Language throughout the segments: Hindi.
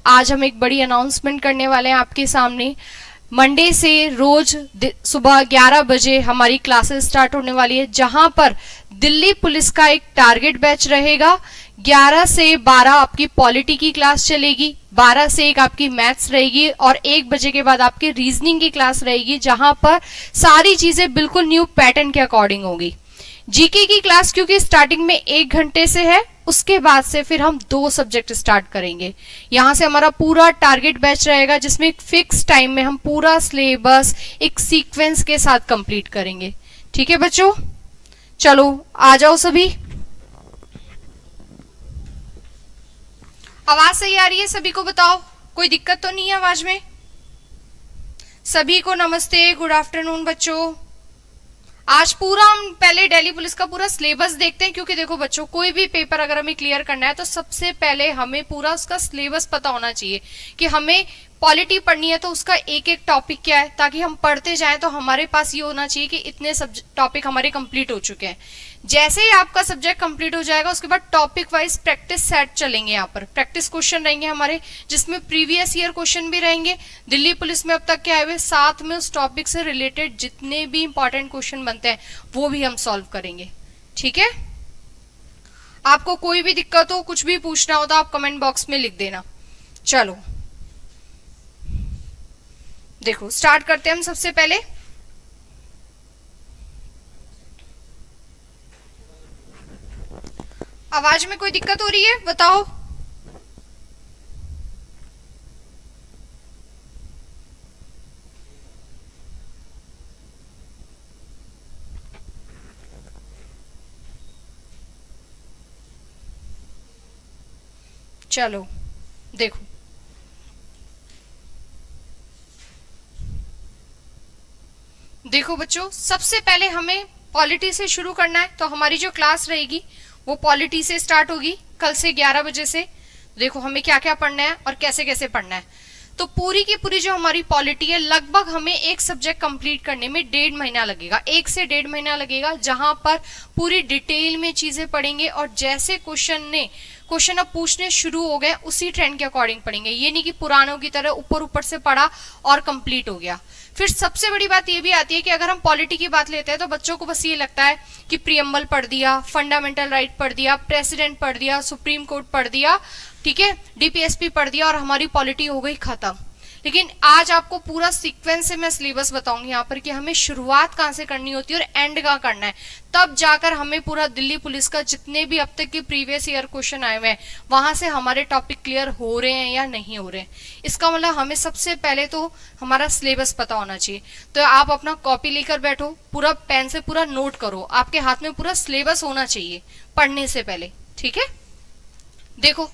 आज हम एक बड़ी अनाउंसमेंट करने वाले हैं आपके सामने। मंडे से रोज सुबह 11 बजे हमारी क्लासेस स्टार्ट होने वाली है, जहां पर दिल्ली पुलिस का एक टारगेट बैच रहेगा। 11 से 12 आपकी पॉलिटी की क्लास चलेगी, 12 से 1 आपकी मैथ्स रहेगी और 1 बजे के बाद आपकी रीजनिंग की क्लास रहेगी, जहां पर सारी चीजें बिल्कुल न्यू पैटर्न के अकॉर्डिंग होगी। जीके की क्लास क्योंकि स्टार्टिंग में 1 घंटे से है, उसके बाद से फिर हम 2 सब्जेक्ट स्टार्ट करेंगे। यहां से हमारा पूरा टारगेट बैच रहेगा, जिसमें एक फिक्स टाइम में हम पूरा सिलेबस एक सीक्वेंस के साथ कंप्लीट करेंगे। ठीक है बच्चों, चलो आ जाओ सभी। आवाज सही आ रही है? सभी को बताओ, कोई दिक्कत तो नहीं है आवाज में? सभी को नमस्ते, गुड आफ्टरनून बच्चों। आज पूरा हम पहले दिल्ली पुलिस का पूरा सिलेबस देखते हैं, क्योंकि देखो बच्चों, कोई भी पेपर अगर हमें क्लियर करना है तो सबसे पहले हमें पूरा उसका सिलेबस पता होना चाहिए कि हमें पॉलिटी पढ़नी है तो उसका एक एक टॉपिक क्या है, ताकि हम पढ़ते जाएं तो हमारे पास ये होना चाहिए कि इतने टॉपिक हमारे कंप्लीट हो चुके हैं। जैसे ही आपका सब्जेक्ट कंप्लीट हो जाएगा, उसके बाद टॉपिक वाइज प्रैक्टिस सेट चलेंगे। यहाँ पर प्रैक्टिस क्वेश्चन रहेंगे हमारे, जिसमें प्रीवियस ईयर क्वेश्चन भी रहेंगे दिल्ली पुलिस में अब तक के आए हुए, साथ में उस टॉपिक से रिलेटेड जितने भी इंपॉर्टेंट क्वेश्चन बनते हैं वो भी हम सॉल्व करेंगे। ठीक है, आपको कोई भी दिक्कत हो, कुछ भी पूछना हो तो आप कमेंट बॉक्स में लिख देना। चलो देखो स्टार्ट करते हैं हम। सबसे पहले आवाज में कोई दिक्कत हो रही है? बताओ। चलो देखो, देखो बच्चों, सबसे पहले हमें पॉलिटी से शुरू करना है। तो हमारी जो क्लास रहेगी वो पॉलिटी से स्टार्ट होगी कल से 11 बजे से। देखो हमें क्या क्या पढ़ना है और कैसे कैसे पढ़ना है। तो पूरी की पूरी जो हमारी पॉलिटी है, लगभग हमें एक सब्जेक्ट कंप्लीट करने में 1.5 महीना लगेगा, 1 से 1.5 महीना लगेगा, जहां पर पूरी डिटेल में चीजें पढ़ेंगे और जैसे क्वेश्चन अब पूछने शुरू हो गए उसी ट्रेंड के अकॉर्डिंग पढ़ेंगे। ये नहीं कि पुरानों की तरह ऊपर ऊपर से पढ़ा और कंप्लीट हो गया। फिर सबसे बड़ी बात ये भी आती है कि अगर हम पॉलिटी की बात लेते हैं तो बच्चों को बस ये लगता है कि प्रीएम्बल पढ़ दिया, फंडामेंटल राइट पढ़ दिया, प्रेसिडेंट पढ़ दिया, सुप्रीम कोर्ट पढ़ दिया, ठीक है, डीपीएसपी पढ़ दिया और हमारी पॉलिटी हो गई खत्म। लेकिन आज आपको पूरा सीक्वेंस से मैं सिलेबस बताऊंगी यहाँ पर कि हमें शुरुआत कहाँ से करनी होती है और एंड कहाँ करना है, तब जाकर हमें पूरा दिल्ली पुलिस का जितने भी अब तक के प्रीवियस ईयर क्वेश्चन आए हुए हैं वहां से हमारे टॉपिक क्लियर हो रहे हैं या नहीं हो रहे हैं। इसका मतलब हमें सबसे पहले तो हमारा सिलेबस पता होना चाहिए। तो आप अपना कॉपी लेकर बैठो, पूरा पेन से पूरा नोट करो, आपके हाथ में पूरा सिलेबस होना चाहिए पढ़ने से पहले। ठीक है, देखो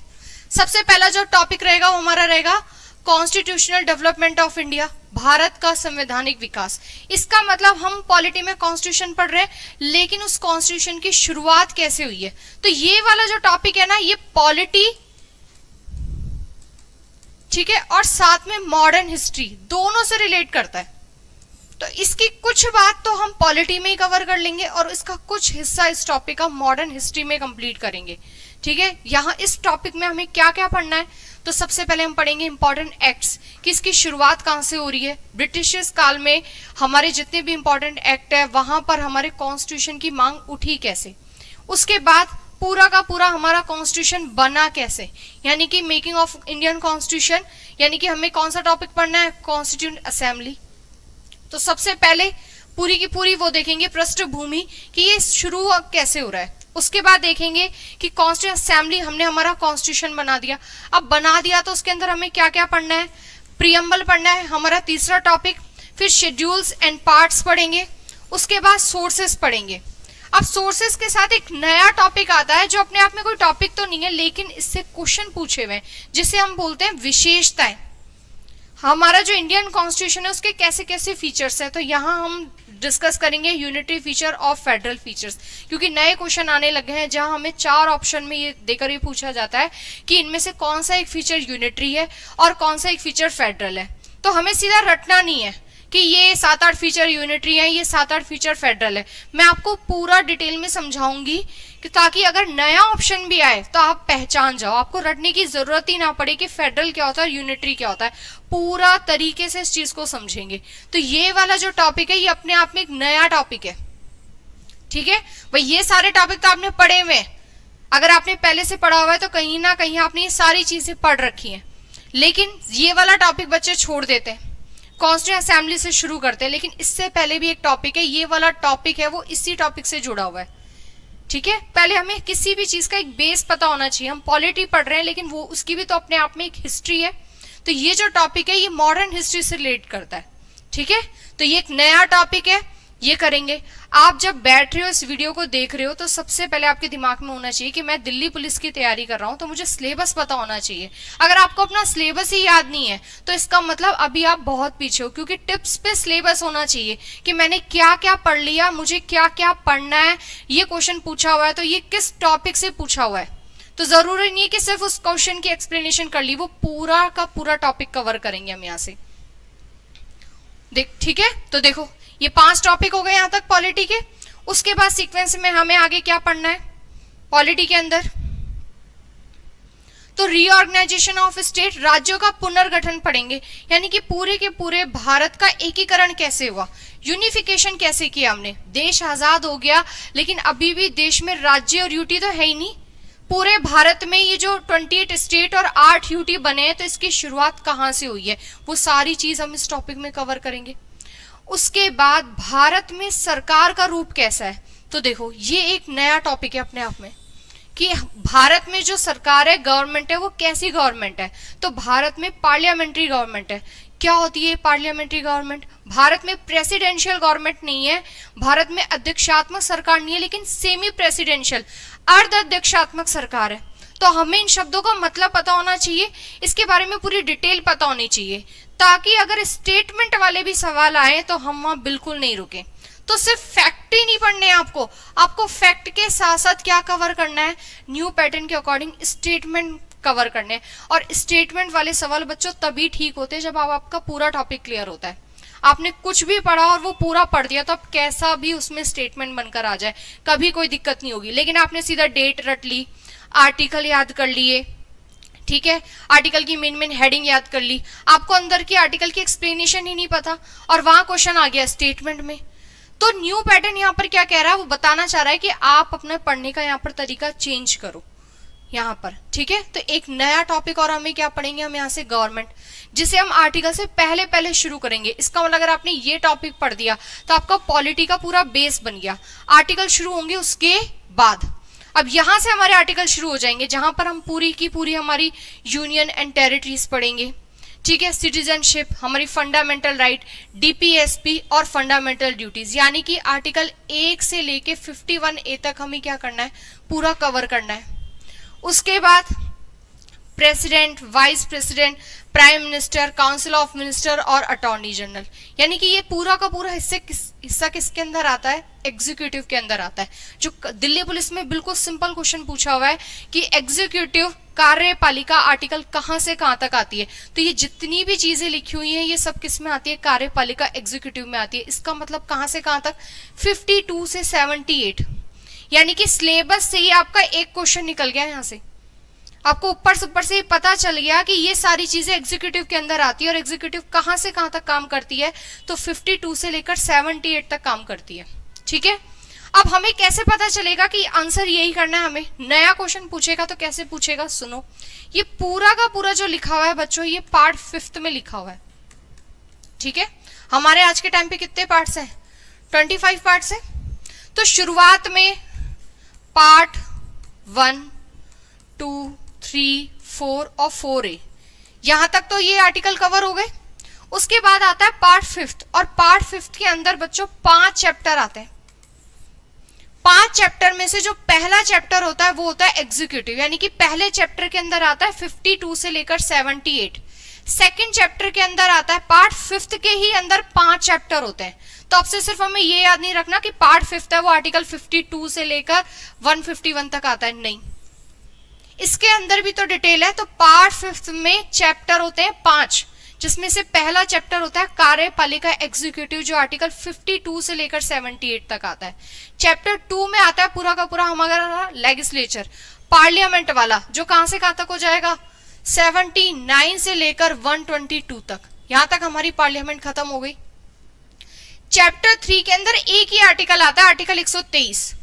सबसे पहला जो टॉपिक रहेगा वो हमारा रहेगा constitutional development of India, Bharat का संवैधानिक विकास। इसका मतलब हम पॉलिटी में कॉन्स्टिट्यूशन पढ़ रहे हैं, लेकिन उस कॉन्स्टिट्यूशन की शुरुआत कैसे हुई है। तो ये वाला जो टॉपिक है ना, ये पॉलिटी, ठीक है, और साथ में मॉडर्न हिस्ट्री दोनों से रिलेट करता है। तो इसकी कुछ बात तो हम पॉलिटी में ही कवर कर लेंगे और इसका कुछ हिस्सा इस टॉपिक का मॉडर्न हिस्ट्री में कंप्लीट करेंगे। ठीक है, यहाँ इस टॉपिक में हमें क्या क्या पढ़ना है, तो सबसे पहले हम पढ़ेंगे इंपॉर्टेंट एक्ट्स कि इसकी शुरुआत कहां से हो रही है, ब्रिटिश काल में हमारे जितने भी इंपॉर्टेंट एक्ट है वहां पर हमारे कॉन्स्टिट्यूशन की मांग उठी कैसे, उसके बाद पूरा का पूरा हमारा कॉन्स्टिट्यूशन बना कैसे, यानी कि मेकिंग ऑफ इंडियन कॉन्स्टिट्यूशन, यानी कि हमें कौन सा टॉपिक पढ़ना है, कॉन्स्टिट्यूंट असेंबली। तो सबसे पहले पूरी की पूरी वो देखेंगे पृष्ठभूमि कि ये शुरू कैसे हो रहा है। उसके बाद देखेंगे कि कॉन्स्टिट्यूंट असेंबली, हमने हमारा कॉन्स्टिट्यूशन बना दिया। अब बना दिया तो उसके अंदर हमें क्या क्या पढ़ना है, प्रीएम्बल पढ़ना है हमारा तीसरा टॉपिक, फिर शेड्यूल्स एंड पार्ट्स पढ़ेंगे, उसके बाद सोर्सेस पढ़ेंगे। अब सोर्सेस के साथ एक नया टॉपिक आता है जो अपने आप में कोई टॉपिक तो नहीं है, लेकिन इससे क्वेश्चन पूछे हुए हैं, जिसे हम बोलते हैं विशेषताएं। हमारा जो इंडियन कॉन्स्टिट्यूशन है उसके कैसे कैसे फीचर्स है, तो यहाँ हम डिस्कस करेंगे unitary feature of federal features, क्योंकि नए क्वेश्चन आने लगे हैं जहां हमें 4 ऑप्शन में ये देकर ये पूछा जाता है कि इनमें से कौन सा एक फीचर यूनिटरी है और कौन सा एक फीचर फेडरल है। तो हमें सीधा रटना नहीं है कि ये 7-8 फीचर यूनिटरी है, ये 7-8 फीचर फेडरल है। मैं आपको पूरा डिटेल में समझाऊंगी कि ताकि अगर नया ऑप्शन भी आए तो आप पहचान जाओ, आपको रटने की जरूरत ही ना पड़े कि फेडरल क्या होता है, यूनिटरी क्या होता है, पूरा तरीके से इस चीज को समझेंगे। तो ये वाला जो टॉपिक है ये अपने आप में एक नया टॉपिक है, ठीक है भाई। ये सारे टॉपिक तो आपने पढ़े हुए हैं, अगर आपने पहले से पढ़ा हुआ है तो कहीं ना कहीं आपने ये सारी चीजें पढ़ रखी हैं, लेकिन ये वाला टॉपिक बच्चे छोड़ देते हैं, कॉन्स्टिट्यूएंट असेंबली से शुरू करते हैं। लेकिन इससे पहले भी एक टॉपिक है, ये वाला टॉपिक है वो इसी टॉपिक से जुड़ा हुआ है, ठीक है। पहले हमें किसी भी चीज का एक बेस पता होना चाहिए। हम पॉलिटी पढ़ रहे हैं लेकिन वो उसकी भी तो अपने आप में एक हिस्ट्री है। तो ये जो टॉपिक है ये मॉडर्न हिस्ट्री से रिलेट करता है, ठीक है। तो ये एक नया टॉपिक है, ये करेंगे। आप जब बैठ रहे हो इस वीडियो को देख रहे हो तो सबसे पहले आपके दिमाग में होना चाहिए कि मैं दिल्ली पुलिस की तैयारी कर रहा हूं तो मुझे सिलेबस पता होना चाहिए। अगर आपको अपना सिलेबस ही याद नहीं है तो इसका मतलब अभी आप बहुत पीछे हो, क्योंकि टिप्स पे सिलेबस होना चाहिए कि मैंने क्या क्या पढ़ लिया, मुझे क्या क्या पढ़ना है, ये क्वेश्चन पूछा हुआ है तो ये किस टॉपिक से पूछा हुआ है। तो जरूरी नहीं है कि सिर्फ उस क्वेश्चन की एक्सप्लेनेशन कर ली, वो पूरा का पूरा टॉपिक कवर करेंगे हम यहाँ से, ठीक है। तो देखो ये 5 टॉपिक हो गए यहां तक पॉलिटी के। उसके बाद सीक्वेंस में हमें आगे क्या पढ़ना है पॉलिटी के अंदर, तो रीऑर्गेनाइजेशन ऑफ स्टेट, राज्यों का पुनर्गठन पढ़ेंगे, यानी कि पूरे के पूरे भारत का एकीकरण कैसे हुआ, यूनिफिकेशन कैसे किया हमने। देश आजाद हो गया लेकिन अभी भी देश में राज्य और यूटी तो है ही नहीं। पूरे भारत में ये जो 28 स्टेट और 8 यूटी बने हैं तो इसकी शुरुआत कहां से हुई है, वो सारी चीज हम इस टॉपिक में कवर करेंगे। उसके बाद भारत में सरकार का रूप कैसा है, तो देखो ये एक नया टॉपिक है अपने आप में कि भारत में जो सरकार है, गवर्नमेंट है, वो कैसी गवर्नमेंट है। तो भारत में पार्लियामेंट्री गवर्नमेंट है। क्या होती है पार्लियामेंट्री गवर्नमेंट? भारत में प्रेसिडेंशियल गवर्नमेंट नहीं है, भारत में अध्यक्षात्मक सरकार नहीं है, लेकिन सेमी प्रेसिडेंशियल अर्ध अध्यक्षात्मक सरकार है। तो हमें इन शब्दों का मतलब पता होना चाहिए, इसके बारे में पूरी डिटेल पता होनी चाहिए, ताकि अगर स्टेटमेंट वाले भी सवाल आए तो हम वहां बिल्कुल नहीं रुके। तो सिर्फ फैक्ट ही नहीं पढ़ने हैं आपको फैक्ट के साथ साथ क्या कवर करना है, न्यू पैटर्न के अकॉर्डिंग स्टेटमेंट कवर करने हैं। और स्टेटमेंट वाले सवाल बच्चों तभी ठीक होते हैं जब आपका पूरा टॉपिक क्लियर होता है। आपने कुछ भी पढ़ा और वो पूरा पढ़ दिया तो अब कैसा भी उसमें स्टेटमेंट बनकर आ जाए कभी कोई दिक्कत नहीं होगी। लेकिन आपने सीधा डेट रट ली, आर्टिकल याद कर लिए, ठीक है, आर्टिकल की मेन हेडिंग याद कर ली, आपको अंदर की आर्टिकल की एक्सप्लेनेशन ही नहीं पता और वहां क्वेश्चन आ गया स्टेटमेंट में। तो न्यू पैटर्न यहाँ पर क्या कह रहा है, वो बताना चाह रहा है कि आप अपने पढ़ने का यहाँ पर तरीका चेंज करो यहाँ पर, ठीक है। तो एक नया टॉपिक और हमें क्या पढ़ेंगे, हम यहाँ से गवर्नमेंट, जिसे हम आर्टिकल से पहले शुरू करेंगे। इसका मतलब अगर आपने ये टॉपिक पढ़ दिया तो आपका पॉलिटी का पूरा बेस बन गया। आर्टिकल शुरू होंगे उसके बाद। अब यहां से हमारे आर्टिकल शुरू हो जाएंगे जहां पर हम पूरी की पूरी हमारी यूनियन एंड टेरिटरीज पढ़ेंगे, ठीक है। सिटीजनशिप, हमारी फंडामेंटल राइट, डीपीएसपी और फंडामेंटल ड्यूटीज, यानी कि आर्टिकल 1 से लेके 51A तक हमें क्या करना है, पूरा कवर करना है। उसके बाद president, vice president, prime minister, council of minister और अटॉर्नी जनरल, यानी कि ये पूरा का पूरा हिस्सा किसके अंदर आता है, एग्जीक्यूटिव के अंदर आता है। जो दिल्ली पुलिस में बिल्कुल सिंपल क्वेश्चन पूछा हुआ है कि एग्जीक्यूटिव कार्यपालिका आर्टिकल कहां से कहां तक आती है, तो ये जितनी भी चीजें लिखी हुई हैं ये सब किस में आती है, कार्यपालिका एग्जीक्यूटिव में आती है। इसका मतलब कहां से कहां तक, 52 से 78, यानी कि सिलेबस से ही आपका एक क्वेश्चन निकल गया। यहां से आपको ऊपर से पता चल गया कि ये सारी चीजें एग्जीक्यूटिव के अंदर आती है और एग्जीक्यूटिव कहां से कहां तक काम करती है, तो 52 से लेकर 78 तक काम करती है, ठीक है। अब हमें कैसे पता चलेगा कि आंसर यही करना है हमें, नया क्वेश्चन पूछेगा तो कैसे पूछेगा, सुनो। ये पूरा का पूरा जो लिखा हुआ है बच्चों ये पार्ट 5 में लिखा हुआ है, ठीक है। हमारे आज के टाइम पे कितने पार्ट्स हैं, 25 पार्ट्स हैं। तो शुरुआत में पार्ट 1, 2, 3, 4 और 4A, यहां तक तो ये आर्टिकल कवर हो गए। उसके बाद आता है पार्ट 5 और पार्ट 5 के अंदर बच्चों 5 चैप्टर आते हैं। 5 चैप्टर में से जो पहला चैप्टर होता है वो होता है एग्जीक्यूटिव, यानी कि पहले चैप्टर के अंदर आता है 52 से लेकर 78। सेकंड चैप्टर के अंदर आता है पार्ट 5 के ही अंदर 5 चैप्टर होते हैं। तो आपसे सिर्फ हमें ये याद नहीं रखना कि पार्ट 5 है वो आर्टिकल 52 से लेकर 151 तक आता है, नहीं, इसके अंदर भी तो डिटेल है। तो पार्ट 5 में चैप्टर होते हैं 5, जिसमें से पहला चैप्टर होता है कार्यपालिका एग्जीक्यूटिव, जो आर्टिकल 52 से लेकर 78 तक आता है। चैप्टर 2 में आता है पूरा का पूरा हमारा लेजिस्लेचर, पार्लियामेंट वाला, जो कहां से कहां तक हो जाएगा, 79 से लेकर 122 तक, यहां तक हमारी पार्लियामेंट खत्म हो गई। चैप्टर 3 के अंदर एक ही आर्टिकल आता है, आर्टिकल 123,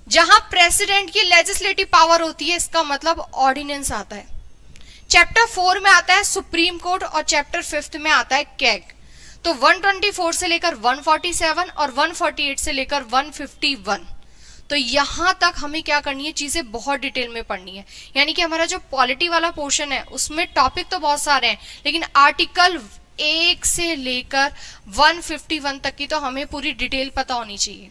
जहां प्रेसिडेंट की लेजिस्लेटिव पावर होती है, इसका मतलब ऑर्डिनेंस आता है। चैप्टर 4 में आता है सुप्रीम कोर्ट और चैप्टर 5 में आता है कैग। तो 124 से लेकर 147 और 148 से लेकर 151, तो यहां तक हमें क्या करनी है, चीजें बहुत डिटेल में पढ़नी है। यानी कि हमारा जो पॉलिटी वाला पोर्शन है उसमें टॉपिक तो बहुत सारे हैं, लेकिन आर्टिकल 1 से लेकर 151 तक की तो हमें पूरी डिटेल पता होनी चाहिए,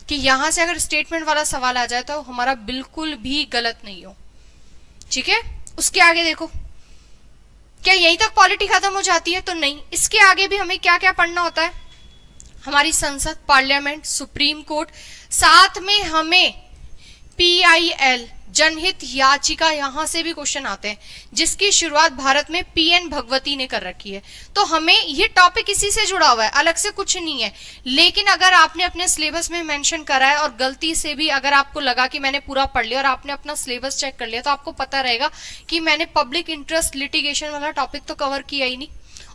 कि यहां से अगर स्टेटमेंट वाला सवाल आ जाए तो हमारा बिल्कुल भी गलत नहीं हो। ठीक है, उसके आगे देखो, क्या यहीं तक पॉलिटी खत्म हो जाती है? तो नहीं, इसके आगे भी हमें क्या क्या पढ़ना होता है, हमारी संसद, पार्लियामेंट, सुप्रीम कोर्ट, साथ में हमें PIL जनहित याचिका, यहां से भी क्वेश्चन आते हैं, जिसकी शुरुआत भारत में PN भगवती ने कर रखी है। तो हमें ये टॉपिक इसी से जुड़ा हुआ है, अलग से कुछ नहीं है। लेकिन अगर आपने अपने सिलेबस में मेंशन करा है और गलती से भी अगर आपको लगा कि मैंने पूरा पढ़ लिया और आपने अपना सिलेबस चेक कर लिया, तो आपको पता रहेगा कि मैंने पब्लिक इंटरेस्ट लिटिगेशन वाला टॉपिक तो कवर किया ही नहीं,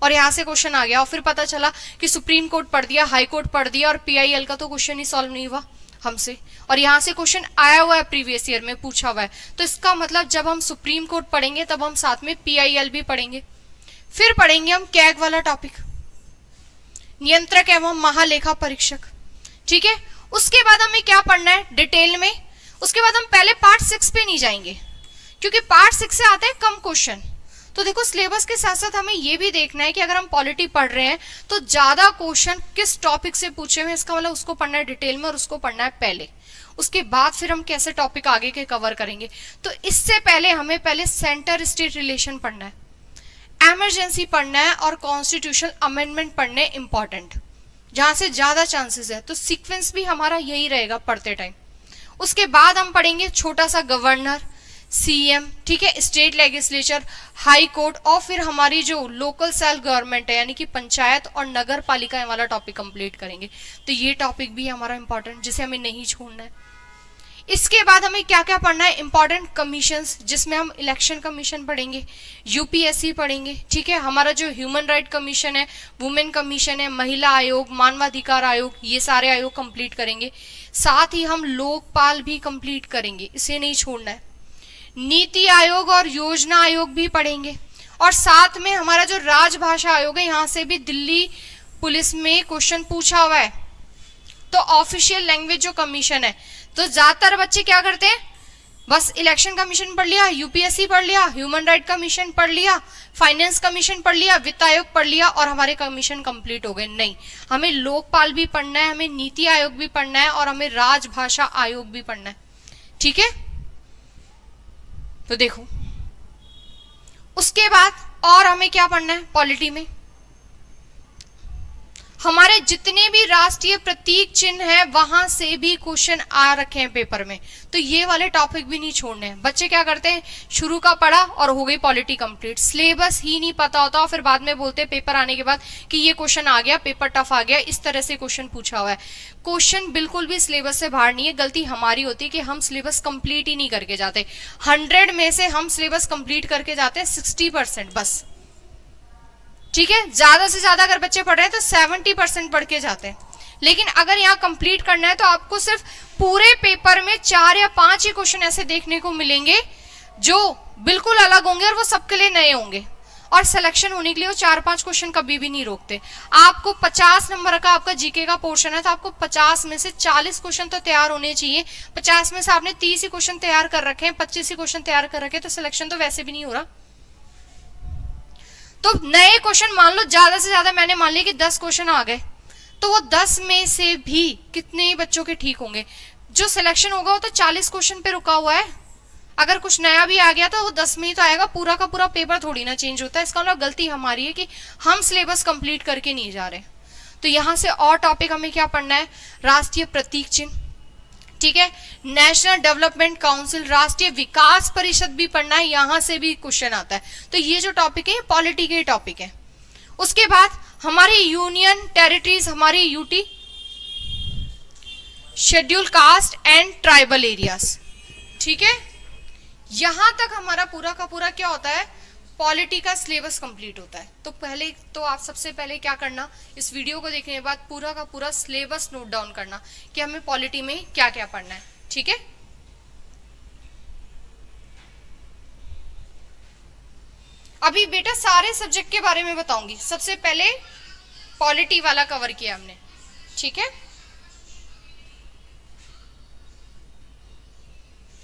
और यहाँ से क्वेश्चन आ गया और फिर पता चला कि सुप्रीम कोर्ट पढ़ दिया, हाई कोर्ट पढ़ दिया, और PIL का तो क्वेश्चन ही सॉल्व नहीं हुआ हमसे, और यहाँ से क्वेश्चन आया हुआ है, प्रीवियस ईयर में पूछा हुआ है। तो इसका मतलब जब हम सुप्रीम कोर्ट पढ़ेंगे तब हम साथ में PIL भी पढ़ेंगे। फिर पढ़ेंगे हम कैग वाला टॉपिक, नियंत्रक एवं महालेखा परीक्षक। ठीक है, उसके बाद हमें क्या पढ़ना है डिटेल में, उसके बाद हम पहले पार्ट 6 पे नहीं जाएंगे, क्योंकि पार्ट 6 से आते हैं कम क्वेश्चन। तो देखो, सिलेबस के साथ साथ हमें यह भी देखना है कि अगर हम पॉलिटी पढ़ रहे हैं तो ज्यादा क्वेश्चन किस टॉपिक से पूछे हुए, इसका मतलब उसको पढ़ना है डिटेल में और उसको पढ़ना है पहले, उसके बाद फिर हम कैसे टॉपिक आगे के कवर करेंगे। तो इससे पहले हमें पहले सेंटर स्टेट रिलेशन पढ़ना है, इमरजेंसी पढ़ना है और कॉन्स्टिट्यूशनल अमेंडमेंट पढ़ने इंपॉर्टेंट, जहां से ज्यादा चांसेस है। तो सीक्वेंस भी हमारा यही रहेगा पढ़ते टाइम। उसके बाद हम पढ़ेंगे छोटा सा गवर्नर, CM, ठीक है, स्टेट लेजिस्लेचर, हाई कोर्ट, और फिर हमारी जो लोकल सेल्फ गवर्नमेंट है यानी कि पंचायत और नगर पालिका वाला टॉपिक कंप्लीट करेंगे। तो ये टॉपिक भी हमारा इंपॉर्टेंट, जिसे हमें नहीं छोड़ना है। इसके बाद हमें क्या क्या पढ़ना है, इंपॉर्टेंट कमीशंस, जिसमें हम इलेक्शन कमीशन पढ़ेंगे, UPSC पढ़ेंगे, ठीक है, हमारा जो ह्यूमन राइट कमीशन है, वुमेन कमीशन है, महिला आयोग, मानवाधिकार आयोग, ये सारे आयोग कंप्लीट करेंगे। साथ ही हम लोकपाल भी कंप्लीट करेंगे, इसे नहीं छोड़ना है। नीति आयोग और योजना आयोग भी पढ़ेंगे, और साथ में हमारा जो राजभाषा आयोग है, यहाँ से भी दिल्ली पुलिस में क्वेश्चन पूछा हुआ है। तो ऑफिशियल लैंग्वेज जो कमीशन है, तो ज्यादातर बच्चे क्या करते हैं, बस इलेक्शन कमीशन पढ़ लिया, UPSC पढ़ लिया, ह्यूमन राइट कमीशन पढ़ लिया, फाइनेंस कमीशन पढ़ लिया, वित्त आयोग पढ़ लिया और हमारे कमीशन कंप्लीट हो गए। नहीं, हमें लोकपाल भी पढ़ना है, हमें नीति आयोग भी पढ़ना है और हमें राजभाषा आयोग भी पढ़ना है। ठीक है, तो देखो, उसके बाद और हमें क्या पढ़ना है पॉलिटी में, हमारे जितने भी राष्ट्रीय प्रतीक चिन्ह है वहां से भी क्वेश्चन आ रखे हैं पेपर में। तो ये वाले टॉपिक भी नहीं छोड़ने हैं। बच्चे क्या करते हैं, शुरू का पढ़ा और हो गई पॉलिटी कंप्लीट, सिलेबस ही नहीं पता होता, और फिर बाद में बोलते हैं पेपर आने के बाद कि ये क्वेश्चन आ गया, पेपर टफ आ गया, इस तरह से क्वेश्चन पूछा हुआ है। क्वेश्चन बिल्कुल भी सिलेबस से बाहर नहीं है। गलती हमारी होती है कि हम सिलेबस कंप्लीट ही नहीं करके जाते। 100 में से हम सिलेबस कंप्लीट करके जाते हैं 60% बस। ठीक है, ज्यादा से ज्यादा अगर बच्चे पढ़ रहे हैं तो 70% पढ़ के जाते हैं। लेकिन अगर यहाँ कंप्लीट करना है तो आपको सिर्फ पूरे पेपर में 4 या 5 ही क्वेश्चन ऐसे देखने को मिलेंगे जो बिल्कुल अलग होंगे और वो सबके लिए नए होंगे, और सिलेक्शन होने के लिए वो 4-5 क्वेश्चन कभी भी नहीं रोकते। आपको 50 नंबर का आपका जीके का पोर्शन है तो आपको 50 में से 40 क्वेश्चन तो तैयार होने चाहिए। 50 में से आपने 30 ही क्वेश्चन तैयार कर रखे हैं, 25 ही क्वेश्चन तैयार कर रखे हैं, तो सिलेक्शन तो वैसे भी नहीं हो रहा। तो नए क्वेश्चन मान लो ज्यादा से ज्यादा मैंने मान लिया कि 10 क्वेश्चन आ गए, तो वो 10 में से भी कितने ही बच्चों के ठीक होंगे। जो सिलेक्शन होगा वो तो 40 क्वेश्चन पे रुका हुआ है। अगर कुछ नया भी आ गया तो वो 10 में ही तो आएगा, पूरा का पूरा पेपर थोड़ी ना चेंज होता है। इसका मतलब गलती हमारी है कि हम सिलेबस कंप्लीट करके नहीं जा रहे। तो यहाँ से और टॉपिक हमें क्या पढ़ना है, राष्ट्रीय प्रतीक चिन्ह, ठीक है। नेशनल डेवलपमेंट काउंसिल, राष्ट्रीय विकास परिषद भी पढ़ना है, यहां से भी क्वेश्चन आता है। तो ये जो टॉपिक है पॉलिटी के टॉपिक है। उसके बाद हमारी यूनियन टेरिटरीज, हमारी UT, schedule caste and tribal areas, ठीक है। यहां तक हमारा पूरा का पूरा क्या होता है, पॉलिटी का सिलेबस कंप्लीट होता है। तो पहले तो आप सबसे पहले क्या करना, इस वीडियो को देखने के बाद पूरा का पूरा सिलेबस नोट डाउन करना कि हमें पॉलिटी में क्या क्या पढ़ना है, ठीक है। अभी बेटा सारे सब्जेक्ट के बारे में बताऊंगी, सबसे पहले पॉलिटी वाला कवर किया हमने, ठीक है।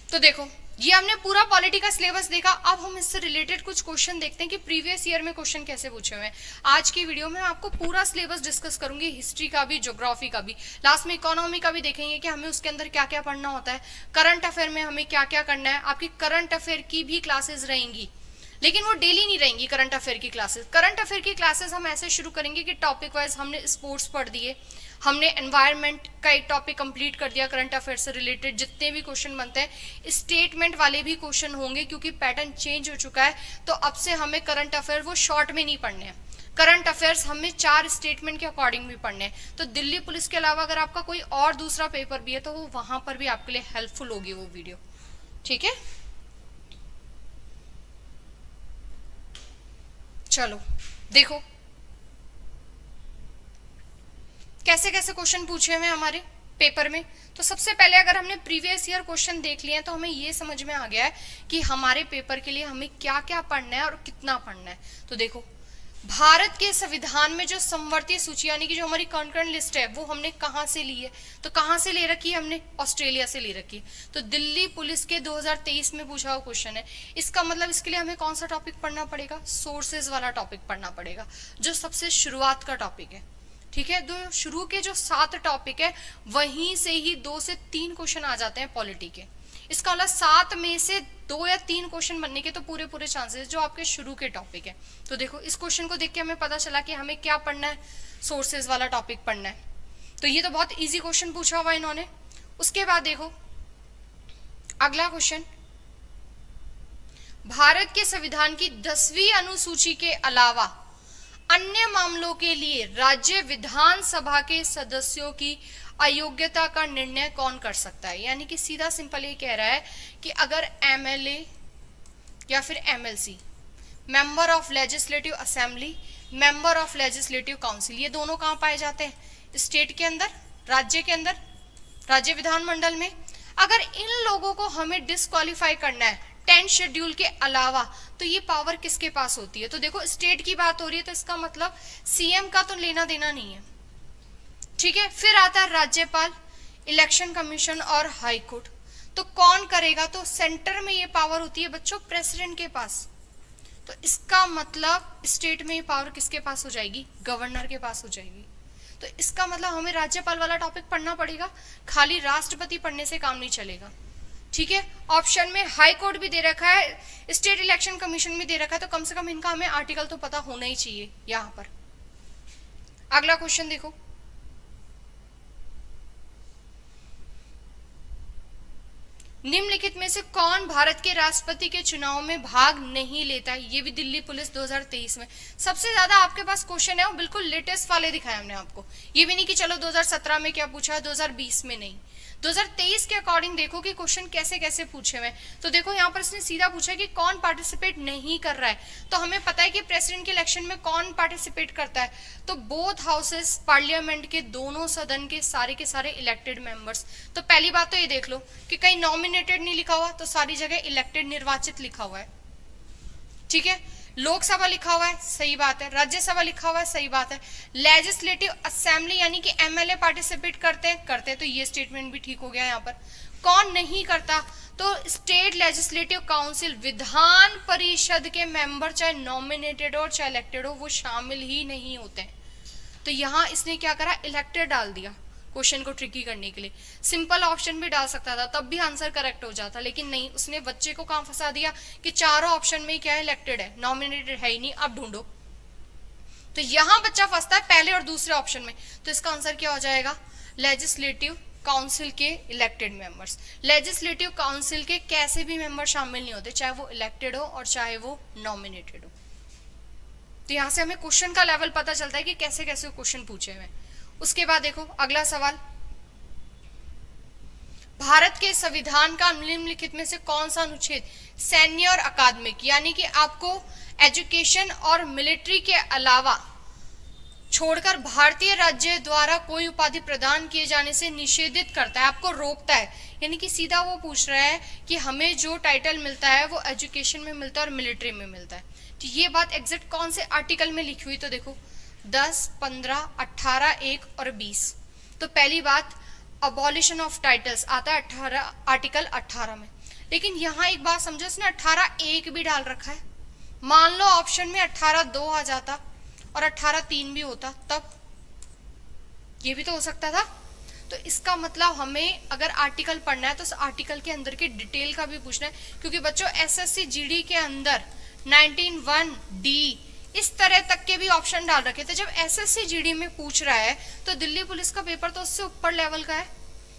तो देखो ये हमने पूरा पॉलिटी का सिलेबस देखा। अब हम इससे रिलेटेड कुछ क्वेश्चन देखते हैं कि प्रीवियस ईयर में क्वेश्चन कैसे पूछे हुए हैं। आज की वीडियो में आपको पूरा सिलेबस डिस्कस करूंगी, हिस्ट्री का भी, ज्योग्राफी का भी, लास्ट में इकोनॉमी का भी देखेंगे कि हमें उसके अंदर क्या क्या पढ़ना होता है, करंट अफेयर में हमें क्या क्या करना है। आपकी करंट अफेयर की भी क्लासेस रहेंगी, लेकिन वो डेली नहीं रहेंगी करंट अफेयर की क्लासेस। करंट अफेयर की क्लासेस हम ऐसे शुरू करेंगे कि टॉपिक वाइज हमने स्पोर्ट्स पढ़ दिए, हमने एनवायरनमेंट का एक टॉपिक कंप्लीट कर दिया, करंट अफेयर से रिलेटेड जितने भी क्वेश्चन बनते हैं, स्टेटमेंट वाले भी क्वेश्चन होंगे क्योंकि पैटर्न चेंज हो चुका है। तो अब से हमें करंट अफेयर वो शॉर्ट में नहीं पढ़ने हैं, करंट अफेयर्स हमें 4 स्टेटमेंट के अकॉर्डिंग भी पढ़ने हैं। तो दिल्ली पुलिस के अलावा अगर आपका कोई और दूसरा पेपर भी है तो वो वहां पर भी आपके लिए हेल्पफुल होगी वो वीडियो, ठीक है। चलो देखो कैसे कैसे क्वेश्चन पूछे हुए हमारे पेपर में। तो सबसे पहले अगर हमने प्रीवियस ईयर क्वेश्चन देख लिए हैं तो हमें ये समझ में आ गया है कि हमारे पेपर के लिए हमें क्या क्या पढ़ना है और कितना पढ़ना है। तो देखो भारत के संविधान में जो समवर्ती सूची यानी कि जो हमारी कॉन्करेंट लिस्ट है वो हमने कहाँ से ली है, तो कहाँ से ले रखी है हमने, ऑस्ट्रेलिया से ले रखी है। तो दिल्ली पुलिस के 2023 में पूछा हुआ क्वेश्चन है, इसका मतलब इसके लिए हमें कौन सा टॉपिक पढ़ना पड़ेगा, सोर्सेज वाला टॉपिक पढ़ना पड़ेगा, जो सबसे शुरुआत का टॉपिक है, ठीक है। तो शुरू के जो 7 टॉपिक है वहीं से ही 2 से 3 क्वेश्चन आ जाते हैं पॉलिटी के। इसका मतलब 7 में से 2 या 3 क्वेश्चन बनने के तो पूरे पूरे चांसेस जो आपके शुरू के टॉपिक है। तो देखो इस क्वेश्चन को देख के हमें पता चला कि हमें क्या पढ़ना है, सोर्सेज वाला टॉपिक पढ़ना है। तो ये तो बहुत इजी क्वेश्चन पूछा हुआ इन्होंने। उसके बाद देखो अगला क्वेश्चन, भारत के संविधान की 10वीं अनुसूची के अलावा अन्य मामलों के लिए राज्य विधानसभा के सदस्यों की अयोग्यता का निर्णय कौन कर सकता है। यानी कि सीधा सिंपल ये कह रहा है कि अगर एमएलए या फिर MLC, member of legislative assembly, member of legislative council, ये दोनों कहाँ पाए जाते हैं, स्टेट के अंदर, राज्य के अंदर, राज्य विधानमंडल में। अगर इन लोगों को हमें डिस्क्वालीफाई करना है 10 शेड्यूल के अलावा, तो ये पावर किसके पास होती है। तो देखो स्टेट की बात हो रही है तो इसका मतलब सीएम का तो लेना देना नहीं है, ठीक है। फिर आता है राज्यपाल, इलेक्शन कमीशन और हाई कोर्ट। तो कौन करेगा, तो सेंटर में ये पावर होती है बच्चों प्रेसिडेंट के पास। तो इसका मतलब स्टेट में ये पावर किसके पास हो जाएगी, गवर्नर के पास हो जाएगी। तो इसका मतलब हमें राज्यपाल वाला टॉपिक पढ़ना पड़ेगा, खाली राष्ट्रपति पढ़ने से काम नहीं चलेगा, ठीक है। ऑप्शन में हाई कोर्ट भी दे रखा है, स्टेट इलेक्शन कमीशन भी दे रखा है, तो कम से कम इनका हमें आर्टिकल तो पता होना ही चाहिए यहां पर। अगला क्वेश्चन देखो, निम्नलिखित में से कौन भारत के राष्ट्रपति के चुनाव में भाग नहीं लेता है। ये भी दिल्ली पुलिस 2023 में सबसे ज्यादा आपके पास क्वेश्चन है, वो बिल्कुल लेटेस्ट वाले दिखाए हमने आपको। ये भी नहीं कि चलो 2017 में क्या पूछा है, 2020 में नहीं, 2023 के अकॉर्डिंग देखो कि क्वेश्चन कैसे कैसे पूछे हुए। तो देखो यहाँ पर इसने सीधा पूछा कि कौन पार्टिसिपेट नहीं कर रहा है। तो हमें पता है कि प्रेसिडेंट के इलेक्शन में कौन पार्टिसिपेट करता है, तो बोथ हाउसेस पार्लियामेंट के दोनों सदन के सारे इलेक्टेड मेंबर्स। तो पहली बात तो ये देख लो कि कहीं नॉमिनेटेड नहीं लिखा हुआ, तो सारी जगह इलेक्टेड निर्वाचित लिखा हुआ है, ठीक है। लोकसभा लिखा हुआ है, सही बात है। राज्यसभा लिखा हुआ है, सही बात है। लेजिस्लेटिव असेंबली यानी कि एमएलए पार्टिसिपेट करते हैं, तो ये स्टेटमेंट भी ठीक हो गया। यहाँ पर कौन नहीं करता, तो state legislative council, Vidhan Parishad के मेंबर चाहे नॉमिनेटेड हो चाहे इलेक्टेड हो वो शामिल ही नहीं होते हैं। तो यहाँ इसने क्या करा, इलेक्टेड डाल दिया क्वेश्चन को ट्रिकी करने के लिए। सिंपल ऑप्शन भी डाल सकता था तब भी आंसर करेक्ट हो जाता, लेकिन नहीं, उसने बच्चे को कहां फंसा दिया कि चारों ऑप्शन में क्या है, इलेक्टेड है, नॉमिनेटेड है ही नहीं, अब ढूंढो। तो यहां बच्चा फंसता है पहले और दूसरे ऑप्शन में। तो इसका आंसर क्या हो जाएगा, लेजिस्लेटिव काउंसिल के इलेक्टेड मेंबर्स। लेजिस्लेटिव काउंसिल के कैसे भी मेंबर शामिल नहीं होते, चाहे वो इलेक्टेड हो और चाहे वो नॉमिनेटेड हो। तो यहां से हमें क्वेश्चन का लेवल पता चलता है कि कैसे कैसे क्वेश्चन पूछे हुए। उसके बाद देखो अगला सवाल, भारत के संविधान का निम्नलिखित में से कौन सा अनुच्छेद सैन्य और अकादमिक, यानी कि आपको एजुकेशन और मिलिट्री के अलावा छोड़कर भारतीय राज्य द्वारा कोई उपाधि प्रदान किए जाने से निषेधित करता है, आपको रोकता है। यानी कि सीधा वो पूछ रहा है कि हमें जो टाइटल मिलता है वो एजुकेशन में मिलता है और मिलिट्री में मिलता है। तो ये बात एग्जैक्ट कौन से आर्टिकल में लिखी हुई, तो देखो 10, 15, 18, 1 और 20। तो पहली बात अबॉलिशन ऑफ टाइटल्स आता है 18 आर्टिकल 18 में। लेकिन यहाँ एक बात समझो, इसने 18(1) भी डाल रखा है। मान लो ऑप्शन में 18(2) आ जाता और 18(3) भी होता, तब ये भी तो हो सकता था। तो इसका मतलब हमें अगर आर्टिकल पढ़ना है तो उस आर्टिकल के अंदर के डिटेल का भी पूछना है, क्योंकि बच्चों एसएससी जीडी के अंदर 19(1)(d) इस तरह तक के भी ऑप्शन डाल रखे थे। जब एसएससी जीडी में पूछ रहा है तो दिल्ली पुलिस का पेपर तो उससे ऊपर लेवल का है,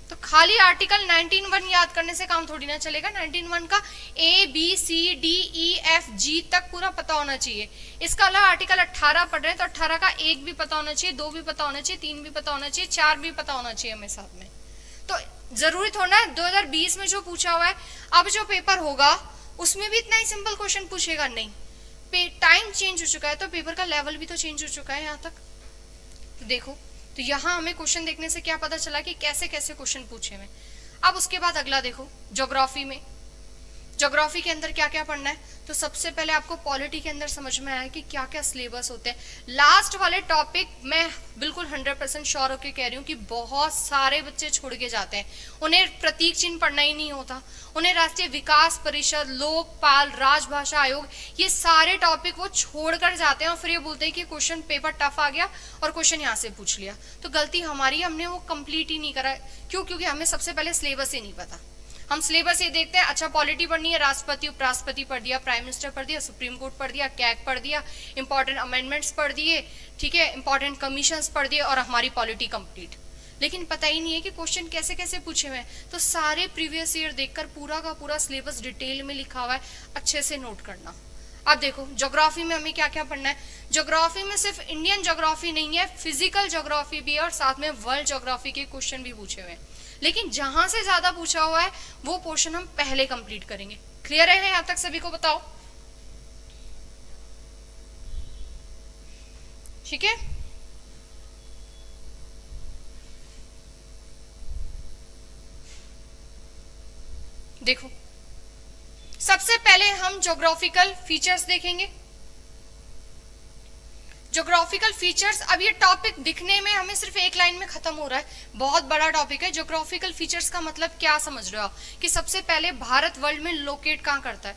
तो खाली आर्टिकल 19(1) याद करने से काम थोड़ी ना चलेगा। 19(1) का ABCDEFG तक पूरा पता होना चाहिए। इसका अलावा आर्टिकल 18 पढ़ रहे हैं तो 18 का 1 भी पता होना चाहिए, 2 भी पता होना चाहिए, 3 भी पता होना चाहिए, 4 भी पता होना चाहिए हमें साथ में। तो जरूरी थोड़ा है 2020 में जो पूछा हुआ है अब जो पेपर होगा उसमें भी इतना ही सिंपल क्वेश्चन पूछेगा नहीं। टाइम चेंज हो चुका है तो पेपर का लेवल भी तो चेंज हो चुका है यहाँ तक। तो देखो, तो यहाँ हमें क्वेश्चन देखने से क्या पता चला कि कैसे कैसे क्वेश्चन पूछे हुए। अब उसके बाद अगला देखो, ज्योग्राफी में, ज्योग्राफी के अंदर क्या क्या पढ़ना है। तो सबसे पहले आपको पॉलिटी के अंदर समझ में आया कि क्या क्या सिलेबस होते हैं। लास्ट वाले टॉपिक मैं बिल्कुल 100% श्योर होकर कह रही हूँ कि बहुत सारे बच्चे छोड़ के जाते हैं, उन्हें प्रतीक चिन्ह पढ़ना ही नहीं होता, उन्हें राष्ट्रीय विकास परिषद, लोकपाल, राजभाषा आयोग, ये सारे टॉपिक वो छोड़कर जाते हैं और फिर ये बोलते हैं कि क्वेश्चन पेपर टफ आ गया और क्वेश्चन यहाँ से पूछ लिया। तो गलती हमारी, हमने वो कंप्लीट ही नहीं करा। क्यों? क्योंकि हमें सबसे पहले सिलेबस ही नहीं पता। हम सिलेबस ये देखते हैं, अच्छा पॉलिटी पढ़नी है, राष्ट्रपति उपराष्ट्रपति पढ़ दिया, प्राइम मिनिस्टर पढ़ दिया, सुप्रीम कोर्ट पढ़ दिया, कैग पढ़ दिया, इंपॉर्टेंट अमेंडमेंट्स पढ़ दिए, ठीक है, इंपॉर्टेंट कमीशंस पढ़ दिए और हमारी पॉलिटी कंप्लीट। लेकिन पता ही नहीं है कि क्वेश्चन कैसे कैसे पूछे हुए हैं। तो सारे प्रीवियस ईयर देखकर पूरा का पूरा सिलेबस डिटेल में लिखा हुआ है, अच्छे से नोट करना। अब देखो ज्योग्राफी में हमें क्या क्या पढ़ना है। ज्योग्राफी में सिर्फ इंडियन ज्योग्राफी नहीं है, फिजिकल ज्योग्राफी भी है और साथ में वर्ल्ड ज्योग्राफी के क्वेश्चन भी पूछे हुए हैं। लेकिन जहां से ज्यादा पूछा हुआ है वो पोर्शन हम पहले कंप्लीट करेंगे। क्लियर है यहां तक सभी को? बताओ, ठीक है। देखो सबसे पहले हम ज्योग्राफिकल फीचर्स देखेंगे। ज्योग्राफिकल फीचर्स, अब ये टॉपिक दिखने में हमें सिर्फ एक लाइन में खत्म हो रहा है, बहुत बड़ा टॉपिक है। ज्योग्राफिकल फीचर्स का मतलब क्या समझ रहे हो आप? कि सबसे पहले भारत वर्ल्ड में लोकेट कहाँ करता है,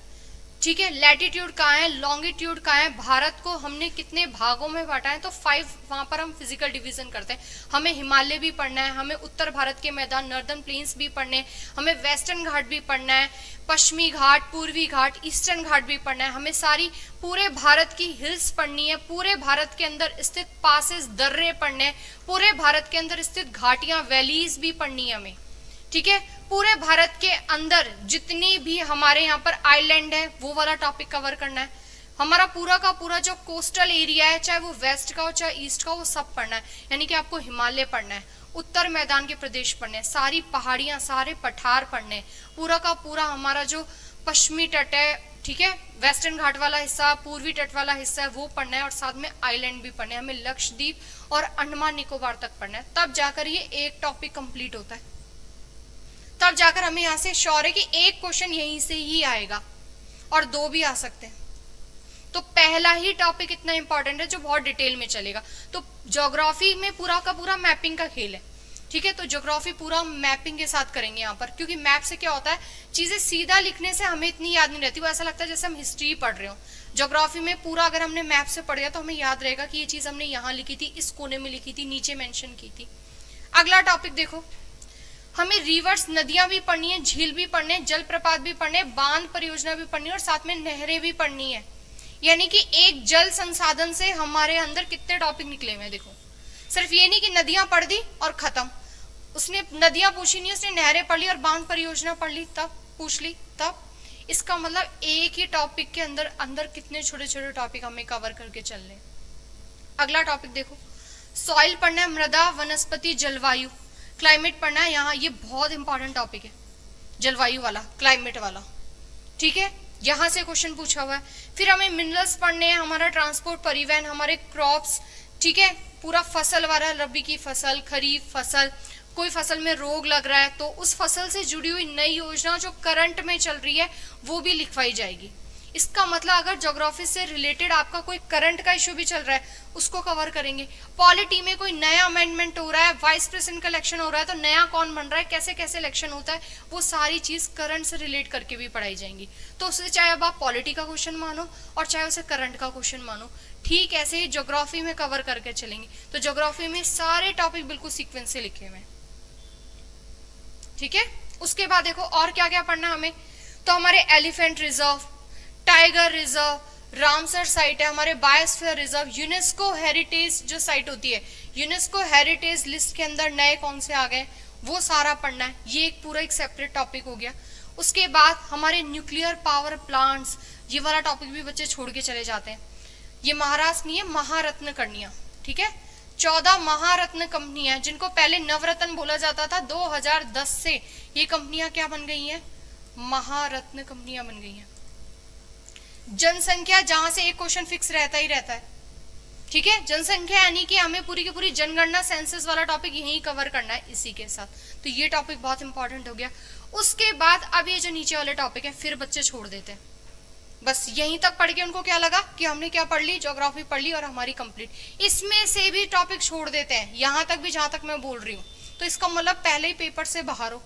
ठीक है, लैटिट्यूड कहाँ है, लॉन्गिट्यूड कहाँ है, भारत को हमने कितने भागों में बांटा है, तो 5 वहां पर हम फिजिकल डिवीजन करते हैं। हमें हिमालय भी पढ़ना है, हमें उत्तर भारत के मैदान नॉर्दर्न प्लेन्स भी पढ़ने हैं, हमें वेस्टर्न घाट भी पढ़ना है, पश्चिमी घाट, पूर्वी घाट, ईस्टर्न घाट भी पढ़ना है, हमें सारी पूरे भारत की हिल्स पढ़नी है, पूरे भारत के अंदर स्थित पासेस, दर्रे पढ़ने हैं, पूरे भारत के अंदर स्थित घाटियां, वैलीज भी पढ़नी है हमें, ठीक है। पूरे भारत के अंदर जितनी भी हमारे यहाँ पर आइलैंड है वो वाला टॉपिक कवर करना है। हमारा पूरा का पूरा जो कोस्टल एरिया है, चाहे वो वेस्ट का हो चाहे ईस्ट का हो, वो सब पढ़ना है। यानी कि आपको हिमालय पढ़ना है, उत्तर मैदान के प्रदेश पढ़ने हैं, सारी पहाड़ियां, सारे पठार पढ़ने हैं, पूरा का पूरा हमारा जो पश्चिमी तट है, ठीक है, वेस्टर्न घाट वाला हिस्सा, पूर्वी तट वाला हिस्सा है, वो पढ़ना है और साथ में आइलैंड भी पढ़ने हैं। हमें लक्षद्वीप और अंडमान निकोबार तक पढ़ना है, तब जाकर ये एक टॉपिक कंप्लीट होता है। तब जाकर हमें यहाँ से श्योर है कि एक क्वेश्चन यहीं से ही आएगा और 2 भी आ सकते हैं। तो पहला ही टॉपिक इतना इंपॉर्टेंट है जो बहुत डिटेल में चलेगा। तो ज्योग्राफी में पूरा का पूरा मैपिंग का खेल है, ठीक है। तो ज्योग्राफी पूरा मैपिंग के साथ करेंगे यहाँ पर, क्योंकि मैप से क्या होता है, चीजें सीधा लिखने से हमें इतनी याद नहीं रहती, वो ऐसा लगता है जैसे हम हिस्ट्री पढ़ रहे हो। ज्योग्राफी में पूरा अगर हमने मैप से पढ़ गया तो हमें याद रहेगा कि ये चीज हमने यहाँ लिखी थी, इस कोने में लिखी थी, नीचे मेंशन की थी। अगला टॉपिक देखो, हमें रिवर्स, नदियां भी पढ़नी है, झील भी पढ़ने, जलप्रपात भी पढ़ने, बांध परियोजना भी पढ़नी है और साथ में नहरें भी पढ़नी है। यानी कि एक जल संसाधन से हमारे अंदर कितने टॉपिक निकले हुए हैं। देखो सिर्फ ये नहीं कि नदियां पढ़ दी और खत्म, उसने नदियां पूछी नहीं, उसने नहरें पढ़ ली और बांध परियोजना पढ़ ली, तब पूछ ली तब। इसका मतलब एक ही टॉपिक के अंदर अंदर कितने छोटे छोटे टॉपिक हमें कवर करके चल रहे। अगला टॉपिक देखो, सॉइल पढ़ना है, मृदा, वनस्पति, जलवायु, क्लाइमेट पढ़ना है। यहाँ ये बहुत इंपॉर्टेंट टॉपिक है, जलवायु वाला, क्लाइमेट वाला, ठीक है, यहां से क्वेश्चन पूछा हुआ है। फिर हमें मिनरल्स पढ़ने हैं, हमारा ट्रांसपोर्ट, परिवहन, हमारे क्रॉप्स, ठीक है, पूरा फसल वाला, रबी की फसल, खरीफ फसल, कोई फसल में रोग लग रहा है तो उस फसल से जुड़ी हुई नई योजना जो करंट में चल रही है वो भी लिखवाई जाएगी। इसका मतलब अगर ज्योग्राफी से रिलेटेड आपका कोई करंट का इश्यू भी चल रहा है उसको कवर करेंगे। पॉलिटी में कोई नया अमेंडमेंट हो रहा है, वाइस प्रेसिडेंट का इलेक्शन हो रहा है तो नया कौन बन रहा है, कैसे कैसे इलेक्शन होता है, वो सारी चीज करंट से रिलेट करके भी पढ़ाई जाएंगी। तो उसे चाहे अब आप पॉलिटी का क्वेश्चन मानो और चाहे उसे करंट का क्वेश्चन मानो, ठीक ऐसे ही ज्योग्राफी में कवर करके चलेंगे। तो ज्योग्राफी में सारे टॉपिक बिल्कुल सीक्वेंस से लिखे हुए हैं, ठीक है। उसके बाद देखो और क्या क्या पढ़ना हमें, तो हमारे elephant reserve, tiger reserve, Ramsar site है, हमारे बायोस्फीयर रिजर्व, यूनेस्को हेरिटेज जो साइट होती है, यूनेस्को हेरिटेज लिस्ट के अंदर नए कौन से आ गए वो सारा पढ़ना है। ये एक पूरा एक सेपरेट टॉपिक हो गया। उसके बाद हमारे न्यूक्लियर पावर प्लांट्स, ये वाला टॉपिक भी बच्चे छोड़ के चले जाते हैं। ये महाराष्ट्र नहीं है, महारत्न करनिया, ठीक है। 14 महारत्न कंपनियां जिनको पहले नवरत्न बोला जाता था, 2010 से ये कंपनियां क्या बन गई हैं, महारत्न कंपनियां बन गई हैं। जनसंख्या, जहां से एक क्वेश्चन फिक्स रहता ही रहता है, ठीक है, जनसंख्या यानी कि हमें पूरी की पूरी जनगणना सेंसस वाला टॉपिक यहीं कवर करना है इसी के साथ, तो ये टॉपिक बहुत इंपॉर्टेंट हो गया। उसके बाद अब ये जो नीचे वाले टॉपिक है फिर बच्चे छोड़ देते हैं, बस यहीं तक पढ़ के उनको क्या लगा कि हमने क्या पढ़ ली, ज्योग्राफी पढ़ ली और हमारी कंप्लीट। इसमें से भी टॉपिक छोड़ देते हैं यहां तक भी जहां तक मैं बोल रही हूँ, तो इसका मतलब पहले ही पेपर से बाहर हो,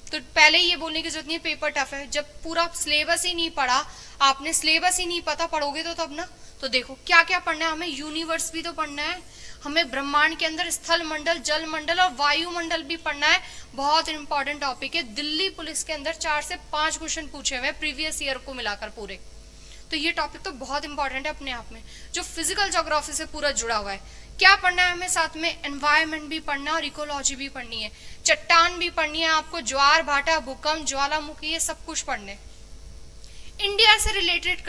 तो पहले ही ये बोलने की जरूरत नहीं है पेपर टफ है। जब पूरा सिलेबस ही नहीं पढ़ा, आपने सिलेबस ही नहीं पता, पढ़ोगे तो तब ना। तो देखो क्या क्या पढ़ना है हमें, यूनिवर्स भी तो पढ़ना है हमें, ब्रह्मांड के अंदर स्थल मंडल, जल मंडल और वायुमंडल भी पढ़ना है, बहुत इंपॉर्टेंट टॉपिक है। दिल्ली पुलिस के अंदर 4 से 5 क्वेश्चन पूछे हुए प्रीवियस ईयर को मिलाकर पूरे, तो ये टॉपिक तो बहुत इंपॉर्टेंट है अपने आप में, जो फिजिकल ज्योग्राफी से पूरा जुड़ा हुआ है। क्या पढ़ना है हमें साथ में, एनवायरनमेंट भी पढ़ना है और इकोलॉजी भी पढ़नी है, चट्टान भी पढ़नी है आपको, ज्वार भाटा, भूकंप, ज्वालामुखी, ये सब कुछ पढ़ने। इंडिया से रिलेटेड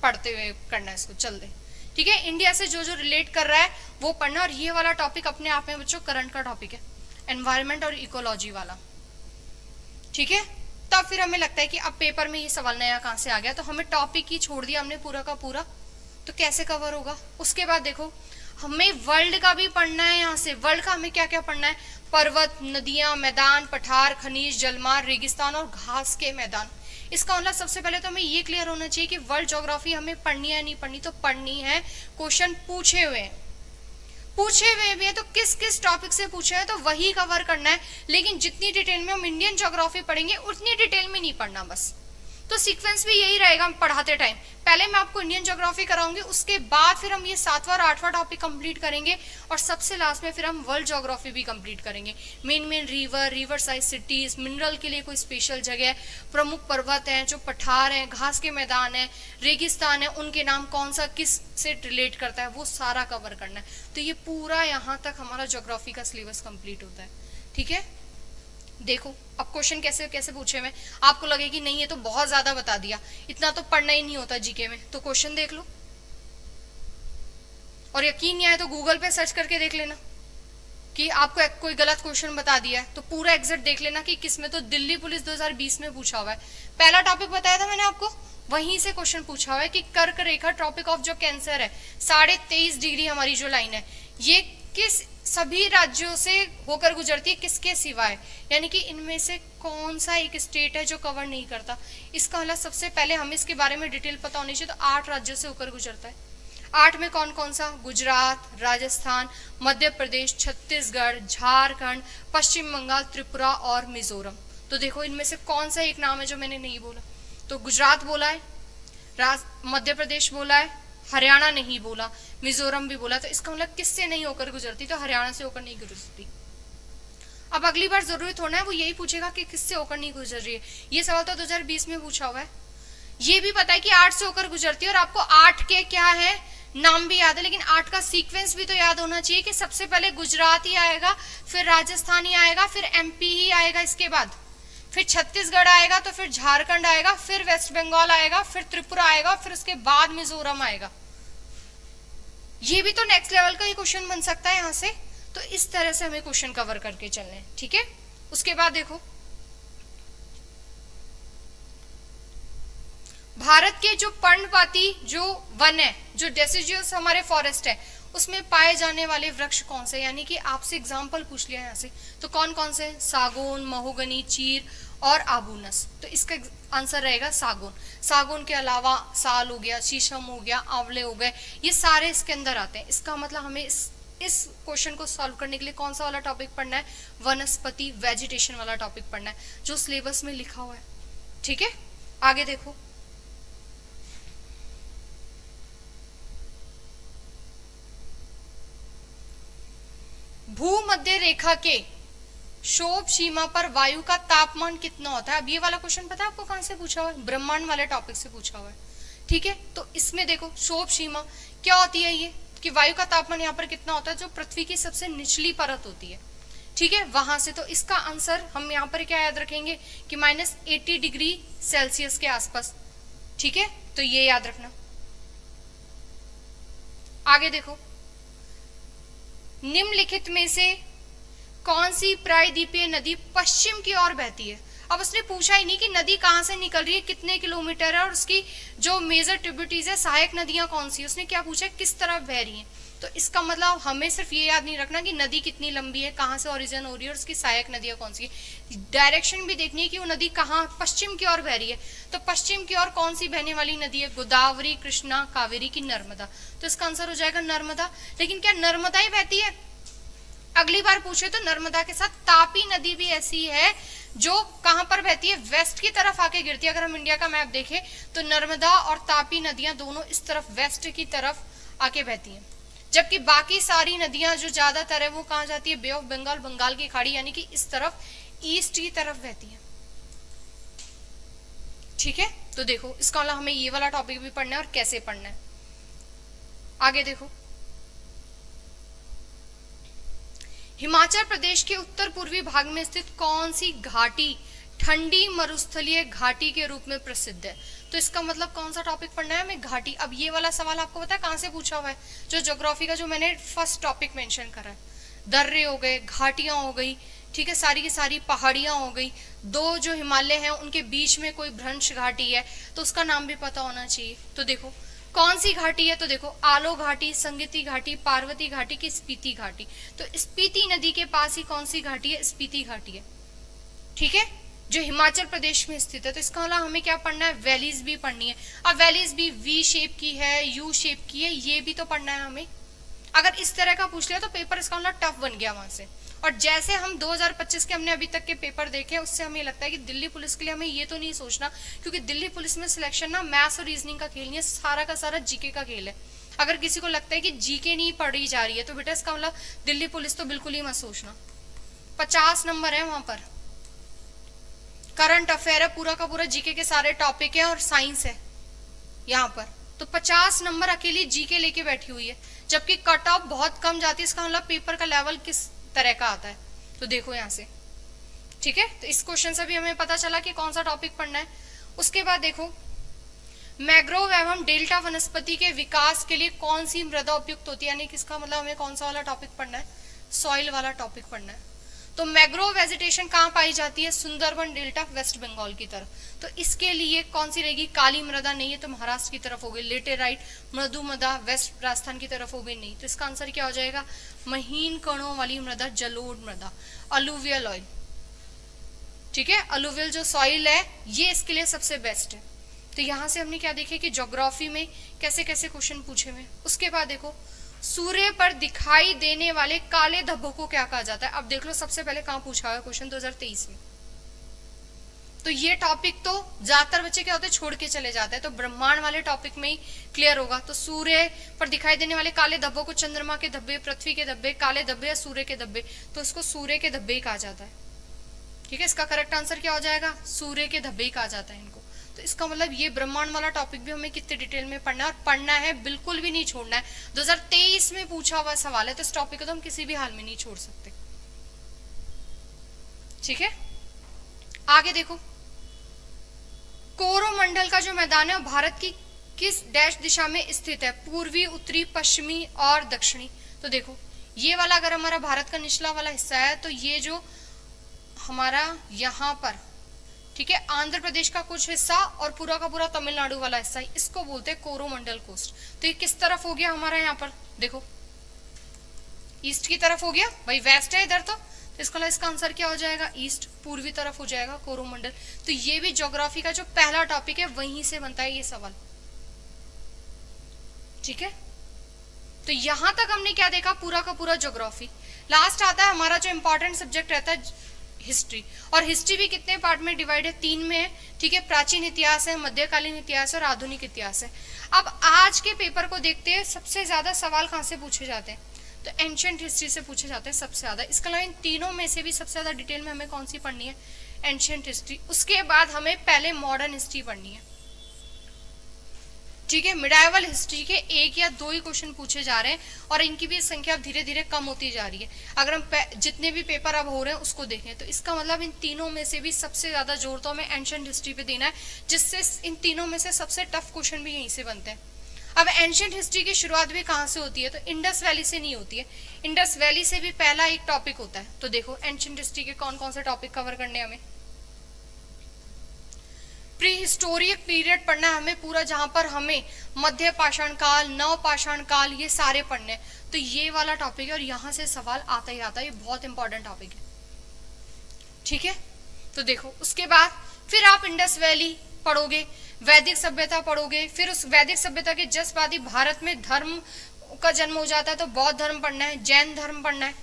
पढ़ते हुए करना है इसको, चल दे, ठीक है। इंडिया से जो जो रिलेट कर रहा है वो पढ़ना, और ये वाला टॉपिक अपने आप में बच्चों करंट का टॉपिक है, एनवायरनमेंट और इकोलॉजी वाला, ठीक है। तब फिर हमें लगता है कि अब पेपर में ये सवाल नया कहां से आ गया, तो हमें टॉपिक ही छोड़ दिया हमने पूरा का पूरा, तो कैसे कवर होगा। उसके बाद देखो हमें वर्ल्ड का भी पढ़ना है, यहाँ से वर्ल्ड का हमें क्या क्या पढ़ना है, पर्वत, नदियां, मैदान, पठार, खनिज, जलमार्ग, रेगिस्तान और घास के मैदान। इसका मतलब सबसे पहले तो हमें ये क्लियर होना चाहिए कि वर्ल्ड ज्योग्राफी हमें पढ़नी है नहीं पढ़नी, तो पढ़नी है, क्वेश्चन पूछे हुए भी है तो किस किस टॉपिक से पूछे हैं तो वही कवर करना है, लेकिन जितनी डिटेल में हम इंडियन ज्योग्राफी पढ़ेंगे उतनी डिटेल में नहीं पढ़ना बस। तो सीक्वेंस भी यही रहेगा, हम पढ़ाते टाइम पहले मैं आपको इंडियन ज्योग्राफी कराऊंगी, उसके बाद फिर हम ये 7वां और 8वां टॉपिक कंप्लीट करेंगे, और सबसे लास्ट में फिर हम वर्ल्ड ज्योग्राफी भी कंप्लीट करेंगे। Main river side cities, mineral के लिए कोई स्पेशल जगह, प्रमुख पर्वत हैं, जो पठार हैं, घास के मैदान है, रेगिस्तान है, उनके नाम कौन सा किस से रिलेट करता है, वो सारा कवर करना है। तो ये पूरा यहाँ तक हमारा ज्योग्राफी का सिलेबस कंप्लीट होता है, ठीक है। देखो अब क्वेश्चन कैसे कैसे पूछे हुए, आपको लगे कि नहीं ये तो बहुत ज्यादा बता दिया, इतना तो पढ़ना ही नहीं होता जीके में, तो क्वेश्चन देख लो, और यकीन नहीं आए तो गूगल पे सर्च करके देख लेना कि आपको कोई गलत क्वेश्चन बता दिया है, तो पूरा एग्जैक्ट देख लेना कि किसमें। तो दिल्ली पुलिस 2020 में पूछा हुआ है, पहला टॉपिक बताया था मैंने आपको, वहीं से क्वेश्चन पूछा हुआ है कि कर्क रेखा, ट्रॉपिक ऑफ जो कैंसर है, 23.5 डिग्री हमारी जो लाइन है, ये किस सभी राज्यों से होकर गुजरती है, किसके सिवाय, यानी कि इनमें से कौन सा एक स्टेट है जो कवर नहीं करता। इसका मतलब सबसे पहले हमें इसके बारे में डिटेल पता होनी चाहिए, तो 8 राज्यों से होकर गुजरता है। 8 में कौन कौन सा, गुजरात, राजस्थान, मध्य प्रदेश, छत्तीसगढ़, झारखंड, पश्चिम बंगाल, त्रिपुरा और मिजोरम। तो देखो इनमें से कौन सा एक नाम है जो मैंने नहीं बोला, तो गुजरात बोला है, मध्य प्रदेश बोला है, हरियाणा नहीं बोला, मिजोरम भी बोला, तो इसका मतलब किससे नहीं होकर गुजरती, तो हरियाणा से होकर नहीं गुजरती। अब अगली बार जरूरी थोड़ा है वो यही पूछेगा कि किससे होकर नहीं गुजर रही है, ये सवाल तो 2020 में पूछा हुआ है। ये भी पता है कि 8 से होकर गुजरती है, और आपको 8 के क्या है नाम भी याद है, लेकिन 8 का सीक्वेंस भी तो याद होना चाहिए कि सबसे पहले गुजरात ही आएगा, फिर राजस्थान ही आएगा, फिर एमपी ही आएगा, इसके बाद फिर छत्तीसगढ़ आएगा, तो फिर झारखंड आएगा, फिर वेस्ट बंगाल आएगा, फिर त्रिपुरा आएगा, फिर उसके बाद मिजोरम आएगा। ये भी तो नेक्स्ट लेवल का ही क्वेश्चन बन सकता है यहां से। तो इस तरह से हमें क्वेश्चन कवर करके चलने हैं, ठीक है। उसके बाद देखो, भारत के जो पर्णपाती जो वन है, जो डेसिडियस हमारे फॉरेस्ट है, उसमें पाए जाने वाले वृक्ष कौन से, यानी कि आपसे एग्जांपल पूछ लिया यहाँ से, तो कौन कौन से, सागौन, महोगनी, चीर और आबूनस। तो इसका आंसर रहेगा सागौन। सागौन के अलावा साल हो गया, शीशम हो गया, आंवले हो गए, ये सारे इसके अंदर आते हैं। इसका मतलब हमें इस क्वेश्चन को सॉल्व करने के लिए कौन सा वाला टॉपिक पढ़ना है, वनस्पति वेजिटेशन वाला टॉपिक पढ़ना है, जो सिलेबस में लिखा हुआ है, ठीक है। आगे देखो, भूमध्य रेखा के शोभ सीमा पर वायु का तापमान कितना होता है। अब ये वाला क्वेश्चन पता है आपको कहां से पूछा हुआ है, ब्रह्मांड वाले टॉपिक से पूछा हुआ है, ठीक है। तो इसमें देखो, शोभ सीमा क्या होती है, ये कि वायु का तापमान यहाँ पर कितना होता है, जो पृथ्वी की सबसे निचली परत होती है, ठीक है, वहां से। तो इसका आंसर हम यहाँ पर क्या याद रखेंगे कि -80 डिग्री सेल्सियस के आसपास, ठीक है। तो ये याद रखना। आगे देखो, निम्नलिखित में से कौन सी प्रायद्वीपीय नदी पश्चिम की ओर बहती है। अब उसने पूछा ही नहीं कि नदी कहां से निकल रही है, कितने किलोमीटर है, और उसकी जो मेजर ट्रिब्यूटरीज है, सहायक नदियां कौन सी है। उसने क्या पूछा, किस तरफ बह रही है। तो इसका मतलब हमें सिर्फ ये याद नहीं रखना कि नदी कितनी लंबी है, कहां से ओरिजिन हो रही है, और उसकी सहायक नदियां कौन सी है। डायरेक्शन भी देखनी है कि वो नदी कहाँ पश्चिम की ओर बह रही है। तो पश्चिम की ओर कौन सी बहने वाली नदी है, गोदावरी, कृष्णा, कावेरी की नर्मदा। तो इसका आंसर हो जाएगा नर्मदा। लेकिन क्या नर्मदा ही बहती है, अगली बार पूछे तो नर्मदा के साथ तापी नदी भी ऐसी है जो कहां पर बहती है, वेस्ट की तरफ आके गिरती है। अगर हम इंडिया का मैप देखें तो नर्मदा और तापी नदियां दोनों इस तरफ वेस्ट की तरफ आके बहती हैं, जबकि बाकी सारी नदियां जो ज्यादातर है वो कहां जाती है, बे ऑफ बंगाल, बंगाल की खाड़ी, यानी कि इस तरफ ईस्ट की तरफ बहती है, ठीक है। तो देखो, इसका मतलब हमें ये वाला टॉपिक भी पढ़ना है और कैसे पढ़ना है। आगे देखो, हिमाचल प्रदेश के उत्तर पूर्वी भाग में स्थित कौन सी घाटी ठंडी मरुस्थलीय घाटी के रूप में प्रसिद्ध है। तो इसका मतलब कौन सा टॉपिक पढ़ना है हमें, घाटी। अब ये वाला सवाल आपको पता है कहां से पूछा हुआ है, जो ज्योग्राफी का जो मैंने फर्स्ट टॉपिक मेंशन करा है। दर्रे हो गए, घाटियां हो गई, ठीक है, सारी की सारी पहाड़ियां हो गई, दो जो हिमालय हैं उनके बीच में कोई भ्रंश घाटी है, तो उसका नाम भी पता होना चाहिए। तो देखो कौन सी घाटी है, तो देखो आलो घाटी, संगीति घाटी, पार्वती घाटी की स्पीति घाटी। तो स्पीति नदी के पास ही कौन सी घाटी है, स्पीति घाटी है, ठीक है, जो हिमाचल प्रदेश में स्थित है। तो इसका मतलब हमें क्या पढ़ना है, वैलीज भी पढ़नी है। अब वैलीज भी वी शेप की है, यू शेप की है, ये भी तो पढ़ना है हमें। अगर इस तरह का पूछ लिया तो पेपर इसका मतलब टफ बन गया वहां से। और जैसे हम 2025 के हमने अभी तक के पेपर देखे, उससे हमें लगता है कि दिल्ली पुलिस के लिए हमें ये तो नहीं सोचना, क्योंकि दिल्ली पुलिस में सिलेक्शन ना मैथ्स और रीजनिंग का खेल नहीं है, सारा का सारा जीके का खेल है। अगर किसी को लगता है कि जीके नहीं पढ़ी जा रही है तो बेटा इसका मतलब दिल्ली पुलिस तो बिल्कुल ही मत सोचना। 50 नंबर है वहां पर, करंट अफेयर है, पूरा का पूरा जीके के सारे टॉपिक है और साइंस है यहाँ पर। तो 50 नंबर अकेली जीके लेके बैठी हुई है, जबकि कट ऑफ बहुत कम जाती है। इसका मतलब पेपर का लेवल किस तरह का आता है, तो देखो यहाँ से, ठीक है। तो इस क्वेश्चन से भी हमें पता चला कि कौन सा टॉपिक पढ़ना है। उसके बाद देखो, मैग्रोव एवं डेल्टा वनस्पति के विकास के लिए कौन सी मृदा उपयुक्त होती है, यानी कि इसका मतलब हमें कौन सा वाला टॉपिक पढ़ना है, सॉइल वाला टॉपिक पढ़ना है। तो मैग्रोव वेजिटेशन कहाँ पाई जाती है, सुंदरबन डेल्टा, वेस्ट बंगाल की तरफ। तो इसके लिए कौन सी रहेगी, काली मृदा नहीं है तो महाराष्ट्र की तरफ हो गई, लेटेराइट, मृदु मृदा वेस्ट राजस्थान की तरफ हो गई, नहीं। तो इसका आंसर क्या हो जाएगा, महीन कणों वाली मृदा, जलोढ़ मृदा, अलुवियल ऑयल, ठीक है। अलुवियल जो सॉइल है ये इसके लिए सबसे बेस्ट है। तो यहां से हमने क्या देखे कि ज्योग्राफी में कैसे कैसे क्वेश्चन पूछे हुए। उसके बाद देखो, सूर्य पर दिखाई देने वाले काले धब्बों को क्या कहा जाता है। अब देख लो सबसे पहले कहां पूछा हुआ है क्वेश्चन, 2023 में। तो ये टॉपिक तो ज्यादातर बच्चे क्या होते हैं, छोड़ के चले जाते हैं, तो ब्रह्मांड वाले टॉपिक में ही क्लियर होगा। तो सूर्य पर दिखाई देने वाले काले धब्बों को चंद्रमा के धब्बे, पृथ्वी के धब्बे, काले धब्बे या सूर्य के धब्बे, तो इसको सूर्य के धब्बे ही कहा जाता है, ठीक है। इसका करेक्ट आंसर क्या हो जाएगा, सूर्य के धब्बे ही कहा जाता है इनको। तो इसका मतलब ये ब्रह्मांड वाला टॉपिक भी हमें कितने डिटेल में पढ़ना है, और पढ़ना है, बिल्कुल भी नहीं छोड़ना है। 2023 में पूछा हुआ सवाल है, तो इस टॉपिक को तो हम किसी भी हाल में नहीं छोड़ सकते। ठीक है, आगे देखो, कोरोमंडल का जो मैदान है वो भारत की किस डैश दिशा में स्थित है? पूर्वी, उत्तरी, पश्चिमी और दक्षिणी। तो देखो ये वाला अगर हमारा भारत का निचला वाला हिस्सा है, तो ये जो हमारा यहाँ पर, ठीक है, आंध्र प्रदेश का कुछ हिस्सा और पूरा का पूरा तमिलनाडु वाला हिस्सा, इसको बोलते हैं कोरोमंडल कोस्ट। तो ये किस तरफ हो गया हमारा? यहाँ पर देखो ईस्ट की तरफ हो गया भाई, वेस्ट है इधर, तो इसका आंसर क्या हो जाएगा? ईस्ट, पूर्वी तरफ हो जाएगा कोरोमंडल। तो ये भी ज्योग्राफी का जो पहला टॉपिक है वहीं से बनता है ये सवाल। ठीक है, तो यहां तक हमने क्या देखा? पूरा का पूरा ज्योग्राफी। लास्ट आता है हमारा जो इंपॉर्टेंट सब्जेक्ट रहता है हिस्ट्री, और हिस्ट्री भी कितने पार्ट में डिवाइड है? 3 में है। ठीक है, प्राचीन इतिहास है, मध्यकालीन इतिहास है और आधुनिक इतिहास है। अब आज के पेपर को देखते हैं, सबसे ज्यादा सवाल कहां से पूछे जाते हैं? तो एंशिएंट हिस्ट्री से पूछे जाते हैं सबसे ज्यादा। इसके अलावा इन तीनों में से भी सबसे ज्यादा डिटेल में हमें कौन सी पढ़नी है? Ancient history. उसके बाद हमें पहले मॉडर्न हिस्ट्री पढ़नी है। ठीक है, मिडाइवल हिस्ट्री के 1 या 2 ही क्वेश्चन पूछे जा रहे हैं, और इनकी भी संख्या धीरे धीरे कम होती जा रही है। अगर हम जितने भी पेपर अब हो रहे हैं उसको देखें, तो इसका मतलब इन तीनों में से भी सबसे ज्यादा जोर तो हमें एंशिएंट हिस्ट्री पे देना है, जिससे इन तीनों में से सबसे टफ क्वेश्चन भी यहीं से बनते हैं। अब एंशिएंट हिस्ट्री की शुरुआत भी कहाँ से होती है? तो इंडस वैली से नहीं होती है, इंडस वैली से भी पहला एक टॉपिक होता है। तो देखो एंशिएंट हिस्ट्री के कौन कौन से टॉपिक कवर करने हैं हमें? प्री हिस्टोरिक पीरियड पढ़ना है हमें पूरा, जहां पर हमें मध्य पाषाण काल, नव पाषाण काल, ये सारे पढ़ने हैं। तो ये वाला टॉपिक है, और यहां से सवाल आता ही आता है, ये बहुत इंपॉर्टेंट टॉपिक है। ठीक है, तो देखो उसके बाद फिर आप इंडस वैली पढ़ोगे, वैदिक सभ्यता पढ़ोगे, फिर उस वैदिक सभ्यता के जस्ट बाद ही भारत में धर्म का जन्म हो जाता है, तो बौद्ध धर्म पढ़ना है, जैन धर्म पढ़ना है।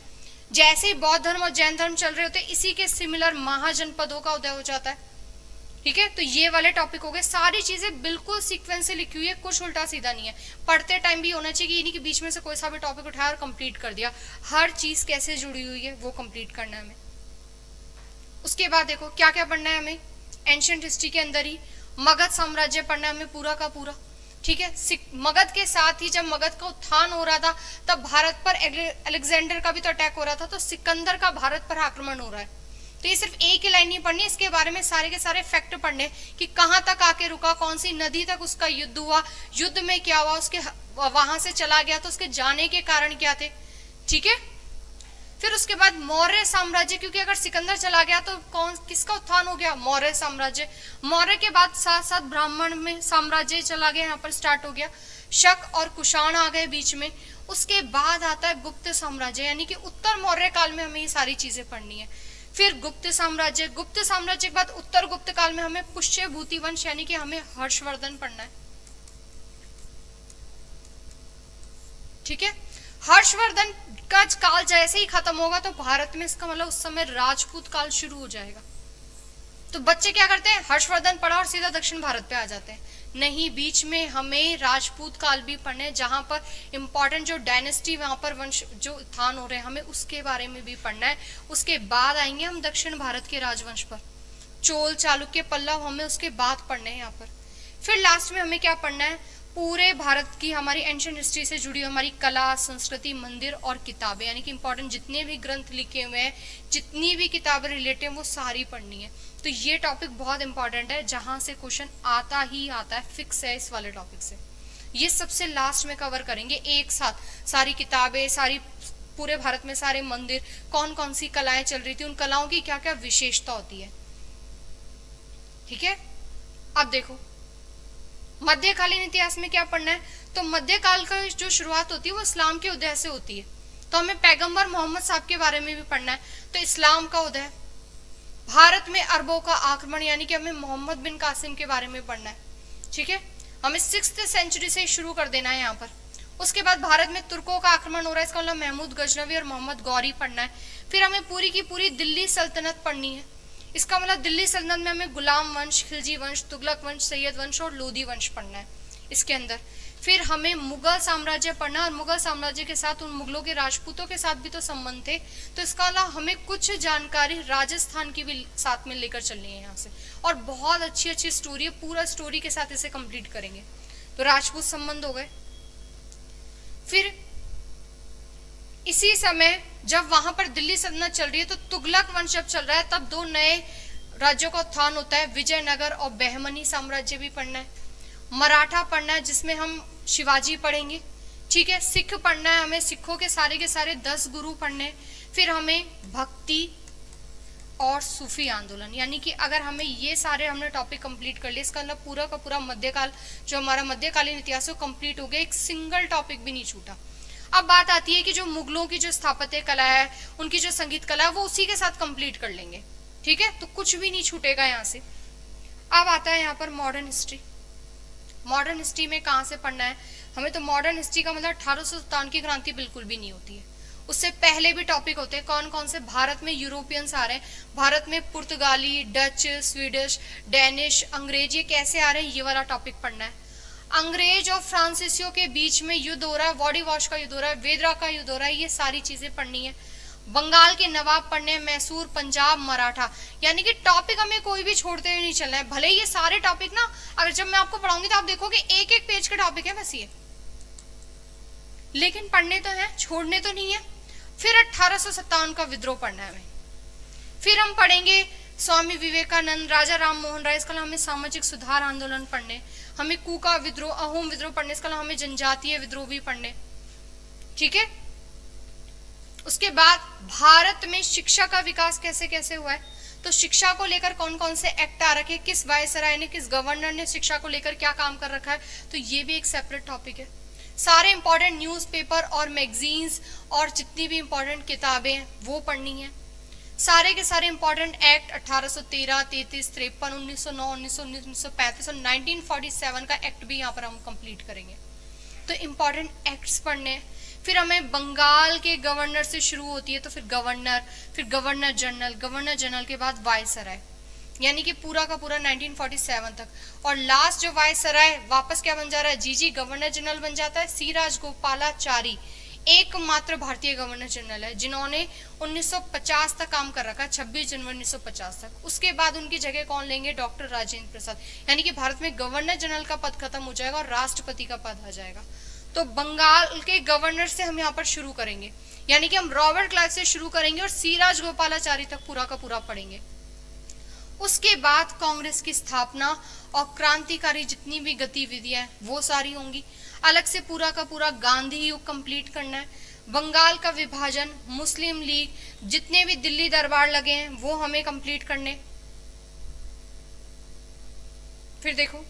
जैसे ही बौद्ध धर्म और जैन धर्म चल रहे होते हैं, इसी के सिमिलर महाजनपदों का उदय हो जाता है। ठीक है, तो ये वाले टॉपिक हो गए। सारी चीजें बिल्कुल सीक्वेंस से लिखी हुई है, कुछ उल्टा सीधा नहीं है। पढ़ते टाइम भी होना चाहिए कि ये नहीं कि बीच में से कोई सा भी टॉपिक उठाया और कंप्लीट कर दिया। हर चीज कैसे जुड़ी हुई है वो कंप्लीट करना है हमें। उसके बाद देखो क्या क्या पढ़ना है हमें एंशिएंट हिस्ट्री के अंदर ही। मगध साम्राज्य पढ़ना है हमें पूरा का पूरा। ठीक है, मगध के साथ ही जब मगध का उत्थान हो रहा था, तब भारत पर अलेक्जेंडर का भी तो अटैक हो रहा था, तो सिकंदर का भारत पर आक्रमण हो रहा है। तो ये सिर्फ एक ही लाइन नहीं पढ़नी, इसके बारे में सारे के सारे फैक्ट पढ़ने कि कहां तक आके रुका, कौन सी नदी तक उसका युद्ध हुआ, युद्ध में क्या हुआ, उसके वहां से चला गया तो उसके जाने के कारण क्या थे। ठीक है, फिर उसके बाद मौर्य साम्राज्य, क्योंकि अगर सिकंदर चला गया तो किसका उत्थान हो गया? मौर्य साम्राज्य। मौर्य के बाद साथ साथ ब्राह्मण में साम्राज्य चला गया, यहाँ पर स्टार्ट हो गया। शक और कुषाण आ गए बीच में। उसके बाद आता है गुप्त साम्राज्य, यानी कि उत्तर मौर्य काल में हमें ये सारी चीजें पढ़नी है। फिर गुप्त साम्राज्य, गुप्त साम्राज्य के बाद उत्तर गुप्त काल में हमें पुष्यभूति वंश, यानी कि हमें हर्षवर्धन पढ़ना है। ठीक है, हर्षवर्धन का काल जैसे ही खत्म होगा तो भारत में इसका मतलब उस समय राजपूत काल शुरू हो जाएगा। तो बच्चे क्या करते हैं? हर्षवर्धन पढ़ा और सीधा दक्षिण भारत पे आ जाते हैं। नहीं, बीच में हमें राजपूत काल भी पढ़ने, जहां पर इंपॉर्टेंट जो डायनेस्टी, वहां पर वंश जो उत्थान हो रहे हैं, हमें उसके बारे में भी पढ़ना है। उसके बाद आएंगे हम दक्षिण भारत के राजवंश पर, चोल, चालुक्य, पल्लव, हमें उसके बाद पढ़ने हैं यहाँ पर। फिर लास्ट में हमें क्या पढ़ना है? पूरे भारत की हमारी एंशिएंट हिस्ट्री से जुड़ी हमारी कला, संस्कृति, मंदिर और किताबें, यानी कि इंपॉर्टेंट जितने भी ग्रंथ लिखे हुए हैं, जितनी भी किताबें रिलेटेड हैं, वो सारी पढ़नी है। तो ये टॉपिक बहुत इंपॉर्टेंट है, जहां से क्वेश्चन आता ही आता है, फिक्स है इस वाले टॉपिक से। ये सबसे लास्ट में कवर करेंगे एक साथ, सारी किताबें, सारी पूरे भारत में सारे मंदिर, कौन कौन सी कलाएं चल रही थी, उन कलाओं की क्या क्या विशेषता होती है। ठीक है, अब देखो मध्यकालीन इतिहास में क्या पढ़ना है? तो मध्यकाल का जो शुरुआत होती है वो इस्लाम के उदय से होती है। तो हमें पैगंबर मोहम्मद साहब के बारे में भी पढ़ना है। तो इस्लाम का उदय, भारत में अरबों का आक्रमण, यानी कि हमें मोहम्मद बिन कासिम के बारे में पढ़ना है। ठीक है, हमें 6th सेंचुरी से शुरू कर देना है यहाँ पर। उसके बाद भारत में तुर्कों का आक्रमण हो रहा है, इसका मतलब महमूद गजनवी और मोहम्मद गौरी पढ़ना है। फिर हमें पूरी की पूरी दिल्ली सल्तनत पढ़नी है। इसका मतलब दिल्ली सल्तनत में हमें गुलाम वंश, खिलजी वंश, तुगलक वंश, सैयद वंश और लोधी वंश पढ़ना है इसके अंदर। फिर हमें मुगल साम्राज्य पढ़ना, और मुगल साम्राज्य के साथ उन मुगलों के राजपूतों के साथ भी तो संबंध थे, तो इसका अलावा हमें कुछ जानकारी राजस्थान की भी साथ में लेकर चलनी है यहाँ से, और बहुत अच्छी अच्छी स्टोरी है, पूरा स्टोरी के साथ इसे कंप्लीट करेंगे। तो राजपूत संबंध हो गए। फिर इसी समय जब वहां पर दिल्ली सल्तनत चल रही है, तो तुगलक वंश जब चल रहा है, तब दो नए राज्यों का उत्थान होता है, विजयनगर और बहमनी साम्राज्य भी पढ़ना है, मराठा पढ़ना है जिसमें हम शिवाजी पढ़ेंगे, ठीक है, सिख पढ़ना है हमें, सिखों के सारे 10 गुरु पढ़ने हैं, फिर हमें भक्ति और सूफी आंदोलन, यानी कि अगर हमें ये सारे हमने टॉपिक कंप्लीट कर लिए, इसका मतलब पूरा का पूरा मध्यकाल जो हमारा मध्यकालीन इतिहास है वो कंप्लीट हो गया, एक सिंगल टॉपिक भी नहीं छूटा। अब बात आती है कि जो मुगलों की जो स्थापत्य कला है, उनकी जो संगीत कला है, वो उसी के साथ कंप्लीट कर लेंगे, ठीक है, तो कुछ भी नहीं छूटेगा यहाँ से। अब आता है यहाँ पर मॉडर्न हिस्ट्री। मॉडर्न हिस्ट्री में कहाँ से पढ़ना है हमें, तो मॉडर्न हिस्ट्री का मतलब 1857 की क्रांति बिल्कुल भी नहीं होती है, उससे पहले भी टॉपिक होते हैं। कौन कौन से? भारत में यूरोपियंस आ रहे हैं, भारत में पुर्तगाली, डच, स्वीडिश, डेनिश, अंग्रेज, ये कैसे आ रहे हैं, ये वाला टॉपिक पढ़ना है। अंग्रेज और फ्रांसीसियों के बीच में युद्ध हो रहा है, बॉडी वॉश का युद्ध हो रहा है, वेदरा का युद्ध हो रहा है, ये सारी चीजें पढ़नी है। बंगाल के नवाब पढ़ने, मैसूर, पंजाब, मराठा, यानी कि टॉपिक हमें कोई भी छोड़ते हुए नहीं चलना है। भले ये सारे टॉपिक ना, अगर जब मैं आपको पढ़ाऊंगी तो आप देखोगे एक एक पेज का टॉपिक है बस ये, लेकिन पढ़ने तो है, छोड़ने तो नहीं है। फिर 1857 का विद्रोह पढ़ना है हमें। फिर हम पढ़ेंगे स्वामी विवेकानंद, राजा राम मोहन राय, इसका हमें सामाजिक सुधार आंदोलन पढ़ने, हमें कूका विद्रोह, अहोम विद्रोह पढ़ने, इसका हमें जनजातीय विद्रोह भी पढ़ने, ठीक है। उसके बाद भारत में शिक्षा का विकास कैसे कैसे हुआ है, तो शिक्षा को लेकर कौन कौन से एक्ट आ रखे, किस वायसराय ने, किस गवर्नर ने शिक्षा को लेकर क्या काम कर रखा है, तो ये भी एक सेपरेट टॉपिक है। सारे इंपॉर्टेंट न्यूज़पेपर और मैगजीन्स और जितनी भी इंपॉर्टेंट किताबें हैं वो पढ़नी है। सारे के सारे इंपॉर्टेंट एक्ट 1813, 33, 53, 1909, 1919, 1935 और 1947 का एक्ट भी यहाँ पर हम कंप्लीट करेंगे। तो इंपॉर्टेंट एक्ट्स पढ़ने हैं। फिर हमें बंगाल के गवर्नर से शुरू होती है, तो फिर गवर्नर जनरल के बाद वायसराय, यानी कि पूरा का पूरा 1947 तक। और लास्ट जो वायसराय वापस क्या बन जा रहा है, जी गवर्नर जनरल बन जाता है। सी राजगोपालाचारी एकमात्र भारतीय गवर्नर जनरल है जिन्होंने 1950 तक काम कर रखा, 26 जनवरी 1950 तक। उसके बाद उनकी जगह कौन लेंगे, डॉक्टर राजेंद्र प्रसाद, यानी कि भारत में गवर्नर जनरल का पद खत्म हो जाएगा और राष्ट्रपति का पद आ जाएगा। तो बंगाल के गवर्नर से हम यहाँ पर शुरू करेंगे, यानी कि हम रॉबर्ट क्लाइव से शुरू करेंगे और सी राजगोपालाचारी तक पूरा का पूरा पढ़ेंगे। उसके बाद कांग्रेस की स्थापना और क्रांतिकारी जितनी भी गतिविधियां वो सारी होंगी। अलग से पूरा का पूरा गांधी युग कंप्लीट करना है। बंगाल का विभाजन, मुस्लिम लीग, जितने भी दिल्ली दरबार लगे हैं वो हमें कंप्लीट करने। फिर देखो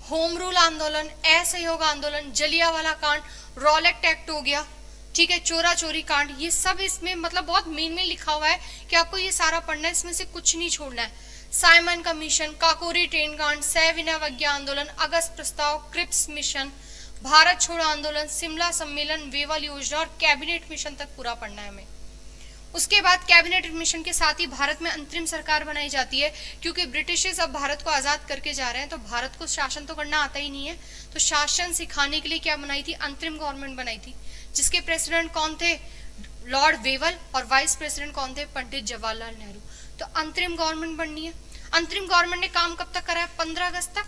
होम रूल आंदोलन, असहयोग आंदोलन, जलियांवाला कांड, रॉलेट एक्ट हो गया, ठीक है, चोरा चोरी कांड, ये सब इसमें मतलब बहुत मेन में लिखा हुआ है कि आपको ये सारा पढ़ना है, इसमें से कुछ नहीं छोड़ना है। साइमन कमीशन, काकोरी ट्रेन कांड, सविनय आंदोलन, अगस्त प्रस्ताव, क्रिप्स मिशन, भारत छोड़ो आंदोलन, शिमला सम्मेलन, वेवल योजना और कैबिनेट मिशन तक पूरा पढ़ना है हमें। उसके बाद कैबिनेट मिशन के साथ ही भारत में अंतरिम सरकार बनाई जाती है, क्योंकि ब्रिटिशर्स अब भारत को आजाद करके जा रहे हैं, तो भारत को शासन तो करना आता ही नहीं है, तो शासन सिखाने के लिए क्या बनाई थी, अंतरिम गवर्नमेंट बनाई थी, जिसके प्रेसिडेंट कौन थे, लॉर्ड वेवल, और वाइस प्रेसिडेंट कौन थे, पंडित जवाहरलाल नेहरू। तो अंतरिम गवर्नमेंट बननी है। अंतरिम गवर्नमेंट ने काम कब तक करा है, 15 अगस्त तक,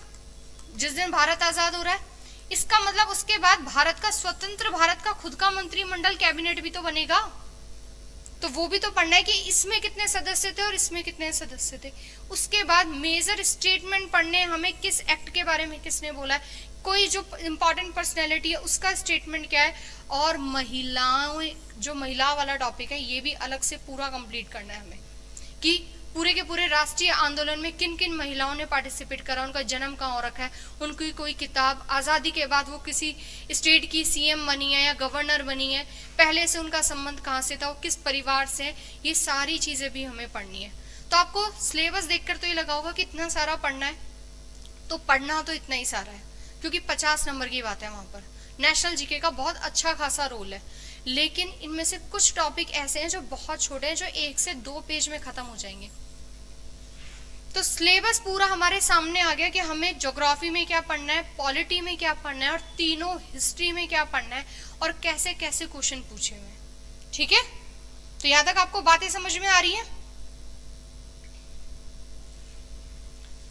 जिस दिन भारत आजाद हो रहा है। इसका मतलब उसके बाद भारत का स्वतंत्र भारत का खुद का मंत्रिमंडल कैबिनेट भी तो बनेगा, तो वो भी तो पढ़ना है कि इसमें कितने सदस्य थे और इसमें कितने सदस्य थे। उसके बाद मेजर स्टेटमेंट पढ़ने हमें, किस एक्ट के बारे में किसने बोला है, कोई जो इंपॉर्टेंट पर्सनैलिटी है उसका स्टेटमेंट क्या है, और महिलाओं, जो महिला वाला टॉपिक है ये भी अलग से पूरा कंप्लीट करना है हमें, कि पूरे के पूरे राष्ट्रीय आंदोलन में किन किन महिलाओं ने पार्टिसिपेट करा, उनका जन्म कहाँ हो रखा है, उनकी कोई किताब, आज़ादी के बाद वो किसी स्टेट की सीएम बनी है या गवर्नर बनी है, पहले से उनका संबंध कहाँ से था, वो किस परिवार से है, ये सारी चीज़ें भी हमें पढ़नी है। तो आपको सिलेबस देखकर तो ये लगा होगा कि इतना सारा पढ़ना है, तो पढ़ना तो इतना ही सारा है, क्योंकि 50 नंबर की बात है वहाँ पर। नेशनल जीके का बहुत अच्छा खासा रोल है, लेकिन इनमें से कुछ टॉपिक ऐसे हैं जो बहुत छोटे हैं, जो 1 से 2 पेज में खत्म हो जाएंगे। तो सिलेबस पूरा हमारे सामने आ गया कि हमें ज्योग्राफी में क्या पढ़ना है, पॉलिटी में क्या पढ़ना है और तीनों हिस्ट्री में क्या पढ़ना है और कैसे कैसे क्वेश्चन पूछे हुए हैं। ठीक है, तो यहां तक आपको बातें समझ में आ रही है।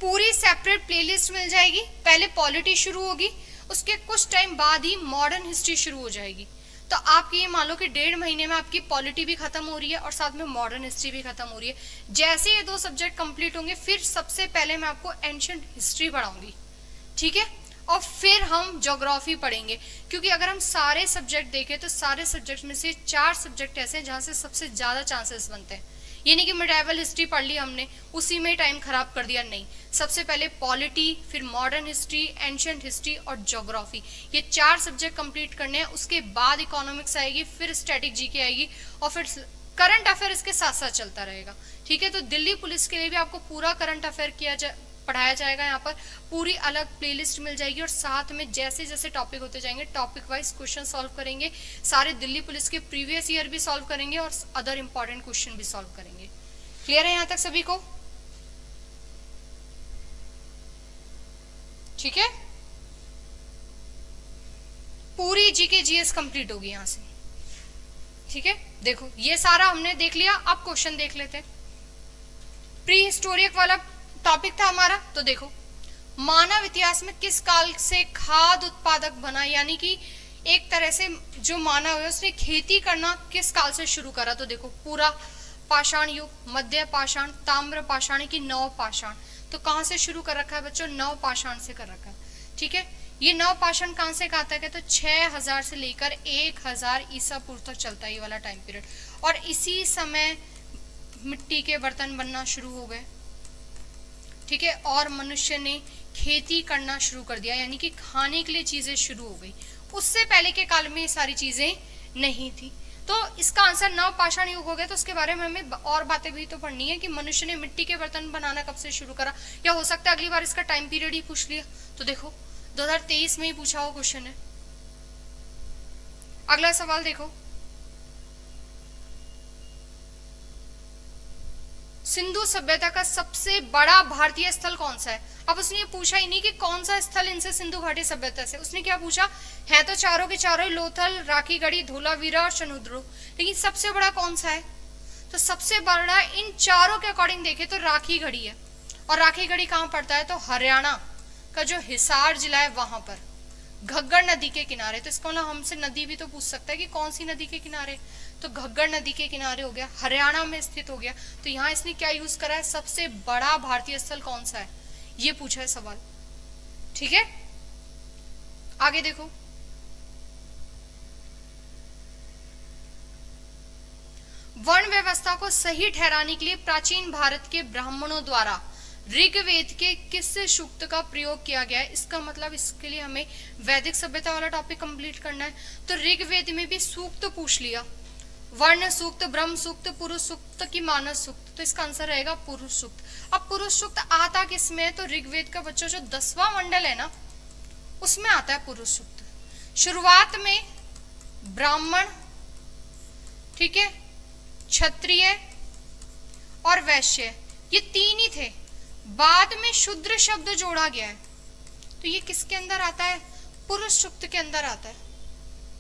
पूरी सेपरेट प्लेलिस्ट मिल जाएगी। पहले पॉलिटी शुरू होगी, उसके कुछ टाइम बाद ही मॉडर्न हिस्ट्री शुरू हो जाएगी। तो आपकी ये मान लो कि 1.5 महीने में आपकी पॉलिटी भी खत्म हो रही है और साथ में मॉडर्न हिस्ट्री भी खत्म हो रही है। जैसे ये 2 सब्जेक्ट कंप्लीट होंगे फिर सबसे पहले मैं आपको एंशिएंट हिस्ट्री पढ़ाऊंगी। ठीक है, और फिर हम ज्योग्राफी पढ़ेंगे, क्योंकि अगर हम सारे सब्जेक्ट देखें तो सारे सब्जेक्ट में से 4 सब्जेक्ट ऐसे हैं जहां से सबसे ज्यादा चांसेस बनते हैं। ये नहीं कि मिडाइवल हिस्ट्री पढ़ ली हमने उसी में टाइम खराब कर दिया, नहीं। सबसे पहले पॉलिटी, फिर मॉडर्न हिस्ट्री, एंशिएंट हिस्ट्री और ज्योग्राफी, ये 4 सब्जेक्ट कंप्लीट करने हैं। उसके बाद इकोनॉमिक्स आएगी, फिर स्टैटिक जीके आएगी और फिर करंट अफेयर इसके साथ साथ चलता रहेगा। ठीक है, तो दिल्ली पुलिस के लिए भी आपको पूरा करंट अफेयर पढ़ाया जाएगा। यहाँ पर पूरी अलग प्लेलिस्ट मिल जाएगी और साथ में जैसे जैसे टॉपिक होते जाएंगे टॉपिक वाइज क्वेश्चन सॉल्व करेंगे। सारे दिल्ली पुलिस के प्रीवियस ईयर भी सॉल्व करेंगे और अदर इंपॉर्टेंट क्वेश्चन भी सॉल्व करेंगे। क्लियर है यहाँ तक सभी को? ठीक है, पूरी जीके जीएस कंप्लीट होगी यहां से। ठीक है, देखो ये सारा हमने देख लिया। अब क्वेश्चन देख लेते हैं। प्री हिस्टोरिक वाला टॉपिक था हमारा, तो देखो मानव इतिहास में किस काल से खाद्य उत्पादक बना, यानी कि एक तरह से जो मानव है उसने खेती करना किस काल से शुरू करा। तो देखो पूरा पाषाण युग, मध्य पाषाण, ताम्र पाषाण की नव पाषाण। तो कहां से शुरू कर रखा है बच्चों? नव पाषाण से कर रखा है। ठीक है, ये नव पाषाण कहां से कहा तक है? तो 6000 से लेकर 1000 ईसा पूर्व तक चलता है ये वाला टाइम पीरियड। और इसी समय मिट्टी के बर्तन बनना शुरू हो गए। ठीक है, और मनुष्य ने खेती करना शुरू कर दिया, यानी कि खाने के लिए चीजें शुरू हो गई। उससे पहले के काल में ये सारी चीजें नहीं थी। तो इसका आंसर नव पाषाण युग हो गया। तो उसके बारे में हमें और बातें भी तो पढ़नी है कि मनुष्य ने मिट्टी के बर्तन बनाना कब से शुरू करा, या हो सकता है अगली बार इसका टाइम पीरियड ही पूछ लिया। तो देखो 2023 में ही पूछा हुआ क्वेश्चन है। अगला सवाल देखो, सिंधु सभ्यता का सबसे बड़ा भारतीय स्थल कौन सा है? अब उसने ये पूछा ही नहीं कि कौन सा स्थल इनसे सिंधु घाटी सभ्यता से, उसने क्या पूछा है तो चारों के चारों ही, लोथल, राखीगढ़ी, धोलावीरा और शनुद्रो, लेकिन सबसे बड़ा कौन सा है? तो सबसे बड़ा इन चारों के अकॉर्डिंग देखे तो राखीगढ़ी है। और राखीगढ़ी कहाँ पड़ता है? तो हरियाणा का जो हिसार जिला है वहां पर, घग्गर नदी के किनारे। तो इसको ना हमसे नदी भी तो पूछ सकता है कि कौन सी नदी के किनारे, तो घग्गर नदी के किनारे हो गया, हरियाणा में स्थित हो गया। तो यहाँ इसने क्या यूज करा है? सबसे बड़ा भारतीय स्थल कौन सा है, ये पूछा है सवाल। ठीक है, आगे देखो, वर्ण व्यवस्था को सही ठहराने के लिए प्राचीन भारत के ब्राह्मणों द्वारा ऋग्वेद के किस सूक्त का प्रयोग किया गया है? इसका मतलब इसके लिए हमें वैदिक सभ्यता वाला टॉपिक कंप्लीट करना है। तो ऋग्वेद में भी सूक्त पूछ लिया, वर्ण सूक्त, ब्रह्म सूक्त, पुरुष सूक्त की मानस सूक्त। तो इसका आंसर रहेगा पुरुष सूक्त। अब पुरुष सूक्त आता किसमें है? तो ऋग्वेद का बच्चों जो 10वां मंडल है ना उसमें आता है पुरुष सूक्त। शुरुआत में ब्राह्मण, ठीक है, क्षत्रिय और वैश्य, ये 3 ही थे। बाद में शूद्र शब्द जोड़ा गया है। तो ये किसके अंदर आता है? पुरुष सूक्त के अंदर आता है।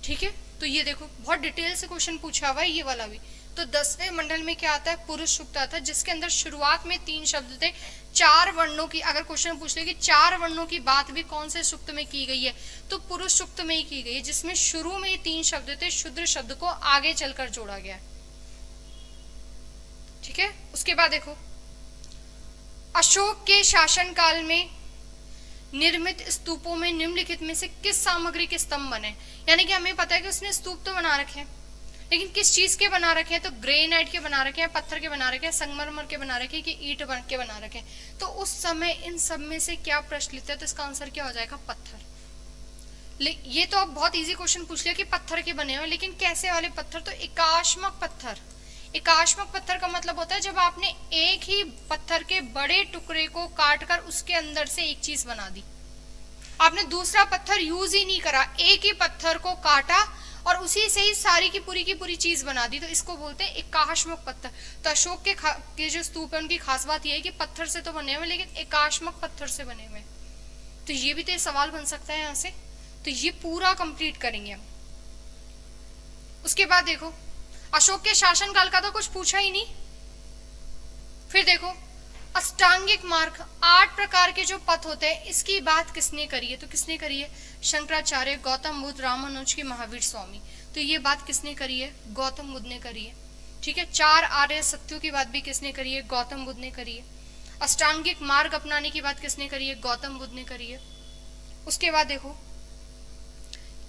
ठीक है, तो ये देखो बहुत डिटेल से क्वेश्चन पूछा हुआ है ये वाला भी। तो 10वें मंडल में क्या आता है? पुरुष सूक्त आता है, जिसके अंदर शुरुआत में 3 शब्द थे। 4 वर्णों की, अगर क्वेश्चन पूछ ले कि 4 वर्णों की बात भी कौन से सूक्त में की गई है, तो पुरुष सूक्त में ही की गई है, जिसमें शुरू में 3 शब्द थे, शूद्र शब्द को आगे चलकर जोड़ा गया है। ठीक है, उसके बाद देखो, अशोक के शासनकाल में निर्मित स्तूपों में निम्नलिखित में से किस सामग्री के स्तंभ बने? यानी कि हमें पता है कि उसने स्तूप तो बना रखे हैं, लेकिन किस चीज के बना रखे हैं? तो ग्रेनाइट के बना रखे हैं, पत्थर के बना रखे हैं, संगमरमर के बना रखे हैं, कि ईंट बन के बना रखे हैं। तो उस समय इन सब में से क्या प्रचलित है? तो इसका आंसर क्या हो जाएगा? पत्थर। ये तो अब बहुत इजी क्वेश्चन पूछ लिया कि पत्थर के बने हुए, लेकिन कैसे वाले पत्थर? तो एकाश्मक पत्थर। एकाश्मक पत्थर का मतलब होता है जब आपने एक ही पत्थर के बड़े टुकड़े को काटकर उसके अंदर से एक चीज बना दी। आपने दूसरा पत्थर यूज ही नहीं करा, एक ही पत्थर को काटा और उसी से ही सारी की पूरी चीज बना दी, तो इसको बोलते हैं एकाश्मक पत्थर। तो अशोक के जो स्तूप है उनकी खास बात यह है कि पत्थर से तो बने हुए लेकिन एकाश्मक पत्थर से बने हुए। तो ये भी तो सवाल बन सकता है यहाँ से, तो ये पूरा कंप्लीट करेंगे हम। उसके बाद देखो अशोक के शासनकाल का तो कुछ पूछा ही नहीं। फिर देखो अष्टांगिक मार्ग, 8 प्रकार के जो पथ होते हैं, इसकी बात किसने करी है? तो किसने करी है? शंकराचार्य, गौतम बुद्ध, रामानुज की, महावीर स्वामी। तो ये बात किसने करी है? गौतम बुद्ध ने करी है। ठीक है, 4 आर्य सत्यों की बात भी किसने करी है? गौतम बुद्ध ने करी है। अष्टांगिक मार्ग अपनाने की बात किसने करी है? गौतम बुद्ध ने करी है। उसके बाद देखो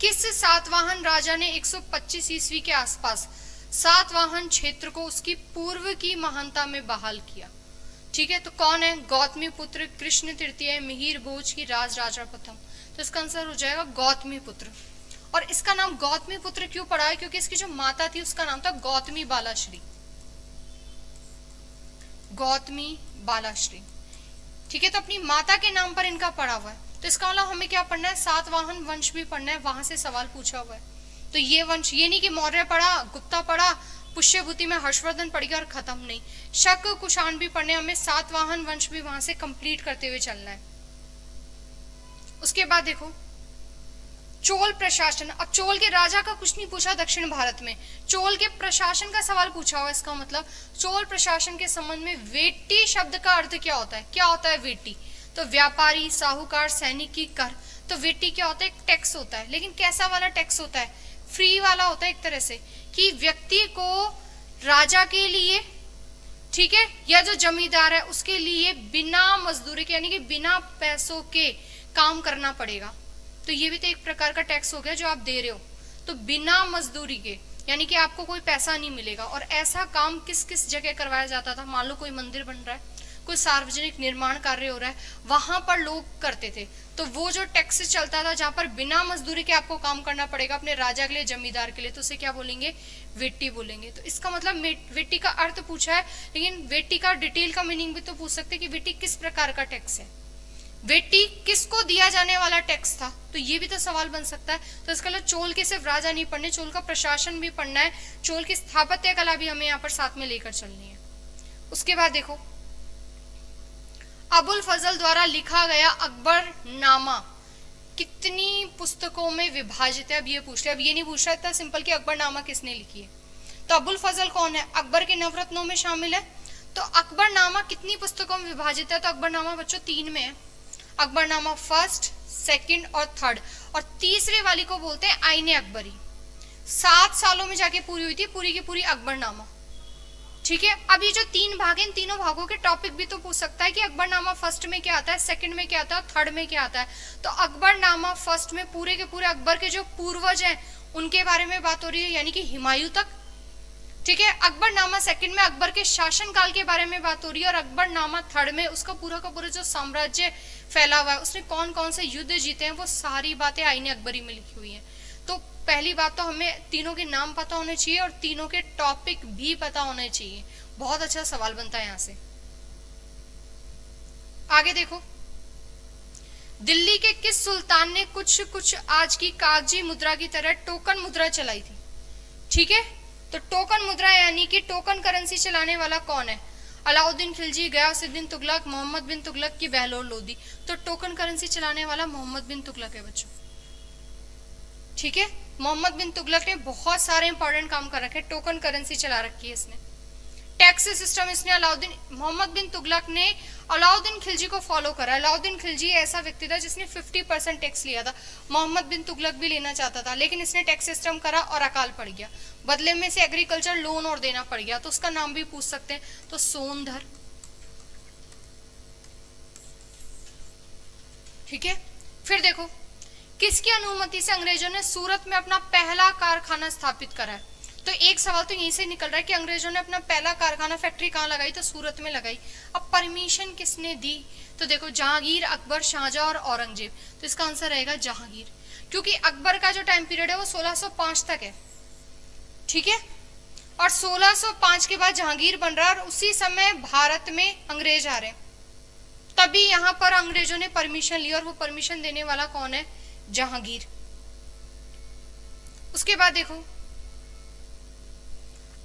किस सातवाहन राजा ने 125 ईस्वी के आसपास सातवाहन क्षेत्र को उसकी पूर्व की महानता में बहाल किया? ठीक है, तो कौन है? गौतमी पुत्र, कृष्ण तृतीय, मिहिर भोज की, राज राजा प्रथम। तो इसका आंसर हो जाएगा गौतमी पुत्र। और इसका नाम गौतमी पुत्र क्यों पड़ा है? क्योंकि इसकी जो माता थी उसका नाम था गौतमी बालाश्री। गौतमी बालाश्री। ठीक है, तो अपनी माता के नाम पर इनका पड़ा हुआ है। तो इसका मतलब हमें क्या पढ़ना है? सातवाहन वंश भी पढ़ना है, वहां से सवाल पूछा हुआ है। तो ये वंश, ये नहीं कि मौर्य पढ़ा, गुप्ता पढ़ा, पुष्यभूति में हर्षवर्धन पढ़ गया और खत्म नहीं। शक कुषाण भी पढ़ने, हमें सातवाहन वंश भी वहां से कंप्लीट करते हुए चलना है। उसके बाद देखो चोल प्रशासन। अब चोल के राजा का कुछ नहीं पूछा दक्षिण भारत में, चोल के प्रशासन का सवाल पूछा हुआ। इसका मतलब चोल प्रशासन के संबंध में वेट्टी शब्द का अर्थ क्या होता है? क्या होता है वेट्टी? तो व्यापारी, साहूकार, सैनिक की कर। तो वेट्टी क्या होता है? एक टैक्स होता है, लेकिन कैसा वाला टैक्स होता है? फ्री वाला होता है एक तरह से, कि व्यक्ति को राजा के लिए, ठीक है, या जो जमींदार है उसके लिए बिना मजदूरी के, यानी कि बिना पैसों के काम करना पड़ेगा। तो ये भी तो एक प्रकार का टैक्स हो गया जो आप दे रहे हो। तो बिना मजदूरी के, यानी कि आपको कोई पैसा नहीं मिलेगा। और ऐसा काम किस किस जगह करवाया जाता था? मान लो कोई मंदिर बन रहा है, कोई सार्वजनिक निर्माण कार्य हो रहा है, वहां पर लोग करते थे। तो वो जो टैक्स चलता था जहां पर बिना मजदूरी के आपको काम करना पड़ेगा अपने राजा के लिए, जमींदार के लिए, तो उसे क्या बोलेंगे? वेट्टी बोलेंगे। तो इसका मतलब वेट्टी का अर्थ पूछा है, लेकिन वेट्टी का डिटेल का मीनिंग भी तो पूछ सकते कि वेट्टी किस प्रकार का टैक्स है, वेट्टी किसको दिया जाने वाला टैक्स था। तो ये भी तो सवाल बन सकता है। तो इसका मतलब चोल के सिर्फ राजा नहीं पढ़ने, चोल का प्रशासन भी पढ़ना है, चोल की स्थापत्य कला भी हमें यहाँ पर साथ में लेकर चलनी है। उसके बाद देखो अबुल फजल द्वारा लिखा गया अकबरनामा कितनी पुस्तकों में विभाजित है? अब ये पूछ रहे, अब ये नहीं पूछ रहा इतना सिंपल कि अकबरनामा किसने लिखी है। तो अबुल फजल कौन है? अकबर के नवरत्नों में शामिल है। तो अकबरनामा कितनी पुस्तकों में विभाजित है? तो अकबरनामा बच्चों 3 में है। अकबरनामा फर्स्ट, सेकंड और थर्ड, और तीसरे वाली को बोलते हैं आईने अकबरी। 7 सालों में जाके पूरी हुई थी पूरी की पूरी अकबरनामा। ठीक है, अब ये जो 3 भाग हैं, इन तीनों भागों के टॉपिक भी तो पूछ सकता है कि अकबरनामा फर्स्ट में क्या आता है, सेकंड में क्या आता है, थर्ड में क्या आता है। तो अकबरनामा फर्स्ट में पूरे के पूरे अकबर के जो पूर्वज हैं उनके बारे में बात हो रही है, यानी कि हुमायूं तक। ठीक है, अकबरनामा सेकंड में अकबर के शासनकाल के बारे में बात हो रही है, और अकबरनामा थर्ड में उसका पूरा का पूरा जो साम्राज्य फैला हुआ है, उसने कौन कौन से युद्ध जीते हैं, वो सारी बातें आईने अकबरी में लिखी हुई हैं। तो पहली बात तो हमें तीनों के नाम पता होने चाहिए और तीनों के टॉपिक भी पता होने चाहिए। बहुत अच्छा सवाल बनता है यहां से। आगे देखो दिल्ली के किस सुल्तान ने कुछ कुछ आज की कागजी मुद्रा की तरह टोकन मुद्रा चलाई थी? ठीक है, तो टोकन मुद्रा यानी कि टोकन करेंसी चलाने वाला कौन है? अलाउद्दीन खिलजी, गयासुद्दीन तुगलक, मोहम्मद बिन तुगलक की बहलोल लोदी। तो टोकन करेंसी चलाने वाला मोहम्मद बिन तुगलक है बच्चों। ठीक है, मोहम्मद बिन तुगलक ने बहुत सारे इंपॉर्टेंट काम कर रखे, टोकन करेंसी चला रखी है इसने। टैक्स सिस्टम इसने मोहम्मद बिन तुगलक ने अलाउद्दीन खिलजी को फॉलो करा। अलाउद्दीन खिलजी ऐसा व्यक्ति था जिसने 50% टैक्स लिया था, मोहम्मद बिन तुगलक भी लेना चाहता था, लेकिन इसने टैक्स सिस्टम करा और अकाल पड़ गया। बदले में से एग्रीकल्चर लोन और देना पड़ गया, तो उसका नाम भी पूछ सकते हैं, तो सोनधर। ठीक है, फिर देखो किसकी अनुमति से अंग्रेजों ने सूरत में अपना पहला कारखाना स्थापित करा है? तो एक सवाल तो यहीं से निकल रहा है कि अंग्रेजों ने अपना पहला कारखाना फैक्ट्री कहाँ लगाई? तो सूरत में लगाई। अब परमिशन किसने दी? तो देखो जहांगीर, अकबर, शाहजहां और औरंगजेब। तो इसका आंसर रहेगा जहांगीर, क्योंकि अकबर का जो टाइम पीरियड है वो 1605 तक है। ठीक है, और 1605 के बाद जहांगीर बन रहा है, और उसी समय भारत में अंग्रेज आ रहे हैं, तभी यहां पर अंग्रेजों ने परमिशन ली, और वो परमिशन देने वाला कौन है? जहांगीर। उसके बाद देखो,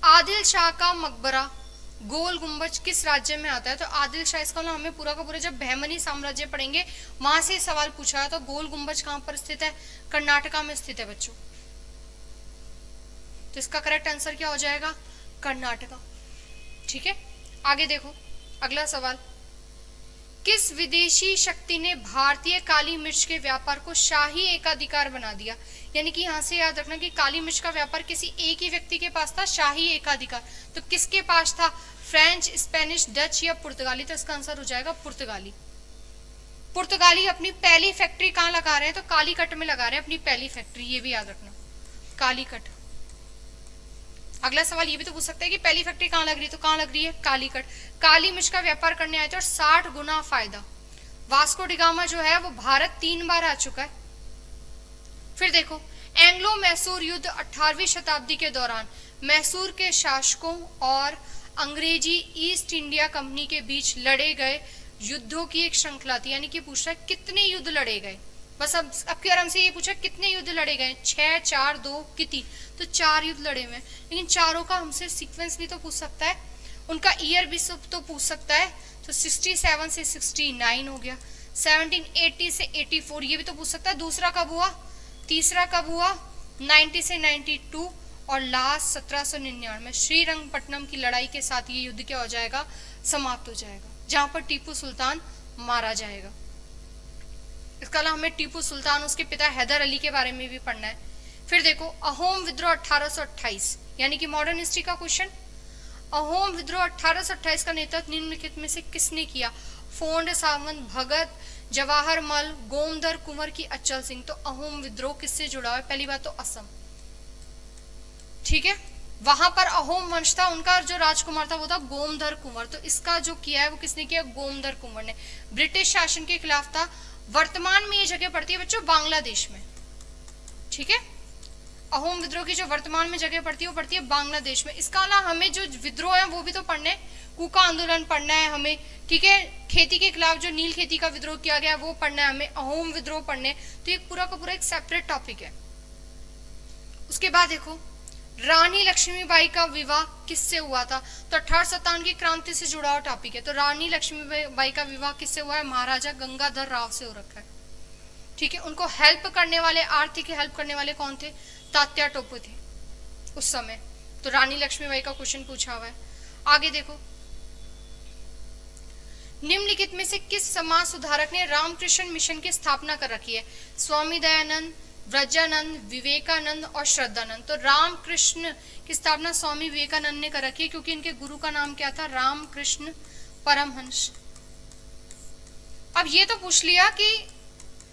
आदिल शाह का मकबरा गोल गुंबज किस राज्य में आता है? तो आदिल शाह, इसका ना हमें पूरा का पूरा जब बहमनी साम्राज्य पढ़ेंगे वहां से सवाल पूछा है। तो गोल गुंबज कहां पर स्थित है? कर्नाटका में स्थित है बच्चों। तो इसका करेक्ट आंसर क्या हो जाएगा? कर्नाटका। ठीक है, आगे देखो अगला सवाल, किस विदेशी शक्ति ने भारतीय काली मिर्च के व्यापार को शाही एकाधिकार बना दिया? यानी कि यहां से याद रखना कि काली मिर्च का व्यापार किसी एक ही व्यक्ति के पास था, शाही एकाधिकार। तो किसके पास था? फ्रेंच, स्पेनिश, डच या पुर्तगाली? तो इसका आंसर हो जाएगा पुर्तगाली। पुर्तगाली अपनी पहली फैक्ट्री कहां लगा रहे हैं? तो कालीकट में लगा रहे हैं अपनी पहली फैक्ट्री, ये भी याद रखना, कालीकट। अगला सवाल ये भी तो पूछ सकता है कि पहली फैक्ट्री कहां लग रही है? तो कहां लग रही है? कालीकट। काली मिर्च का व्यापार करने आए थे और 60 गुना फायदा। वास्को डिगामा जो है वो भारत 3 बार आ चुका है। फिर देखो, एंग्लो मैसूर युद्ध 18वीं शताब्दी के दौरान मैसूर के शासकों और अंग्रेजी ईस्ट इंडिया कंपनी के बीच लड़े गए युद्धों की एक श्रृंखला थी। यानी कि पूछ रहा है कितने युद्ध लड़े गए। बस अब के आराम से ये पूछा कितने युद्ध लड़े गए? 6, 4, 2 कितनी? तो 4 युद्ध लड़े हुए। लेकिन चारों का हमसे सीक्वेंस भी तो पूछ सकता है, उनका ईयर भी सब तो पूछ सकता है। तो 67 से 69 हो गया, 1780 से 84 ये भी तो पूछ सकता है। दूसरा कब हुआ? तीसरा कब हुआ? 90 से 92 और लास्ट 1799 श्रीरंगपट्टनम की लड़ाई के साथ ये युद्ध क्या हो जाएगा? समाप्त हो जाएगा, जहां पर टीपू सुल्तान मारा जाएगा। इसके अलावा हमें टीपू सुल्तान, उसके पिता हैदर अली के बारे में भी पढ़ना है। फिर देखो, अहोम विद्रोह 1828 यानी कि मॉडर्न हिस्ट्री का क्वेश्चन। अहोम विद्रोह 1828 का नेतृत्व निम्नलिखित में से किसने किया? फोंड सावंत, भगत, जवाहरमल, गोमधर कुंवर की अचल सिंह। तो अहोम विद्रोह किससे जुड़ा है? पहली बात तो असम, ठीक है, वहां पर अहोम वंश था, उनका जो राजकुमार था वो था गोमधर कुंवर। तो इसका जो किया है वो किसने किया? गोमधर कुंवर ने। ब्रिटिश शासन के खिलाफ था। वर्तमान में ये जगह पड़ती है बच्चों बांग्लादेश में, ठीक है। अहोम विद्रोह की जो वर्तमान में जगह पड़ती है वो पड़ती है बांग्लादेश में। इसका अलावा हमें जो विद्रोह है वो भी तो पढ़ने, कुका आंदोलन पढ़ना है हमें, ठीक है। खेती के खिलाफ जो नील खेती का विद्रोह किया गया वो पढ़ना है हमें, अहोम विद्रोह पढ़ने। तो ये पूरा का पूरा एक सेपरेट टॉपिक है। उसके बाद देखो, रानी लक्ष्मीबाई का विवाह किससे हुआ था? तो 1857 की क्रांति से जुड़ा हुआ टॉपिक है। तो रानी लक्ष्मीबाई का विवाह किससे हुआ है? महाराजा गंगाधर राव से हो रखा है, ठीक है। उनको हेल्प करने वाले, आर्थिक हेल्प करने वाले कौन थे? तात्या टोपे थे उस समय। तो रानी लक्ष्मीबाई का क्वेश्चन पूछा हुआ है। आगे देखो, निम्नलिखित में से किस समाज सुधारक ने रामकृष्ण मिशन की स्थापना कर रखी है? स्वामी दयानंद, व्रजानंद, विवेकानंद और श्रद्धानंद। तो रामकृष्ण की स्थापना स्वामी विवेकानंद ने कर रखी है, क्योंकि इनके गुरु का नाम क्या था? रामकृष्ण परमहंस। अब ये तो पूछ लिया कि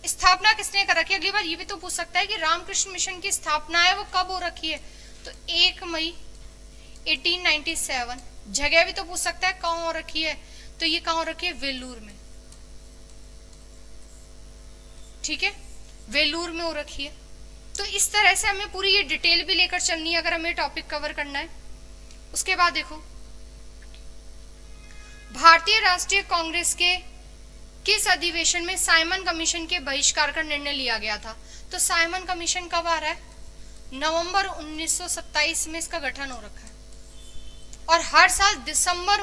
स्थापना किसने कर रखी है। अगली बार ये भी तो पूछ सकता है कि रामकृष्ण मिशन की स्थापना है वो कब हो रखी है? तो 1 मई 1897। जगह भी तो पूछ सकता है कहाँ हो रखी है, तो ये कहाँ हो रखी है? वेलूर में, ठीक है, वेलूर में हो रखी है। तो इस तरह से हमें पूरी ये डिटेल भी लेकर चलनी है अगर हमें टॉपिक कवर करना है। उसके बाद देखो, भारतीय राष्ट्रीय कांग्रेस के किस अधिवेशन में साइमन कमीशन के बहिष्कार का निर्णय लिया गया था? तो साइमन कमीशन कब आ रहा है? नवंबर 1927 में इसका गठन हो रखा है। और हर साल दिसंबर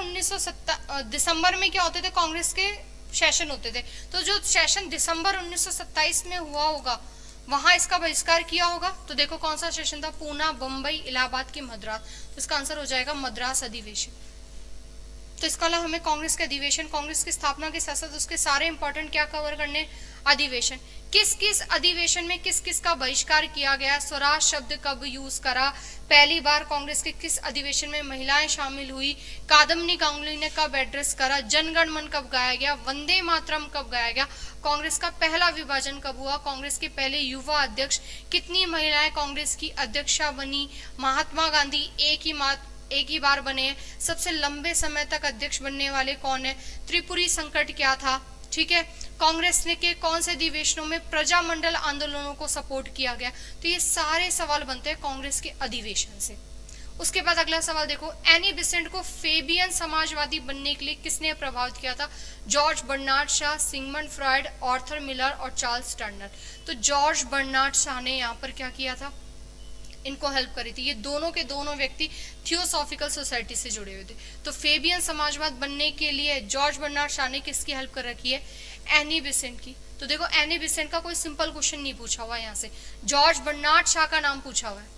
में क्या होते थे? कांग्रेस के सेशन होते थे। तो जो सेशन दिसंबर 1927 में हुआ होगा वहां इसका बहिष्कार किया होगा। तो देखो कौन सा सेशन था? पूना, बंबई, इलाहाबाद की मद्रास। तो इसका आंसर हो जाएगा मद्रास अधिवेशन। तो इसका अलावा हमें कांग्रेस के अधिवेशन, कांग्रेस की स्थापना के साथ साथ उसके सारे इंपॉर्टेंट क्या कवर करने? अधिवेशन। किस किस अधिवेशन में किस किस का बहिष्कार किया गया? स्वराज शब्द कब यूज करा? पहली बार कांग्रेस के किस अधिवेशन में महिलाएं शामिल हुई? कादम्बनी गांगुली ने कब एड्रेस करा? जनगण मन कब गाया गया? वंदे मातरम कब गाया गया? कांग्रेस का पहला विभाजन कब हुआ? कांग्रेस के पहले युवा अध्यक्ष? कितनी महिलाएं कांग्रेस की अध्यक्षा बनी? महात्मा गांधी एक ही बार बने हैं। सबसे लंबे समय तक अध्यक्ष बनने वाले कौन है? त्रिपुरी संकट क्या था? ठीक है, कांग्रेस ने के कौन से अधिवेशनों में प्रजामंडल आंदोलनों को सपोर्ट किया गया? तो ये सारे सवाल बनते हैं कांग्रेस के अधिवेशन से। उसके बाद अगला सवाल देखो, एनी बिसेंट को फेबियन समाजवादी बनने के लिए किसने प्रभावित किया था? George Bernard Shaw, Sigmund Freud, Arthur Miller और चार्ल्स टर्नर। तो जॉर्ज बर्नार्ड शॉ ने यहाँ पर क्या किया था? इनको हेल्प करी थी। ये दोनों के दोनों व्यक्ति थियोसॉफिकल सोसाइटी से जुड़े हुए थे। तो फेबियन समाजवाद बनने के लिए जॉर्ज बर्नार्ड शॉ ने किसकी हेल्प कर रखी है? एनी बेसेंट की। तो देखो एनी बेसेंट का कोई सिंपल क्वेश्चन नहीं पूछा हुआ यहाँ से, जॉर्ज बर्नार्ड शॉ का नाम पूछा हुआ है,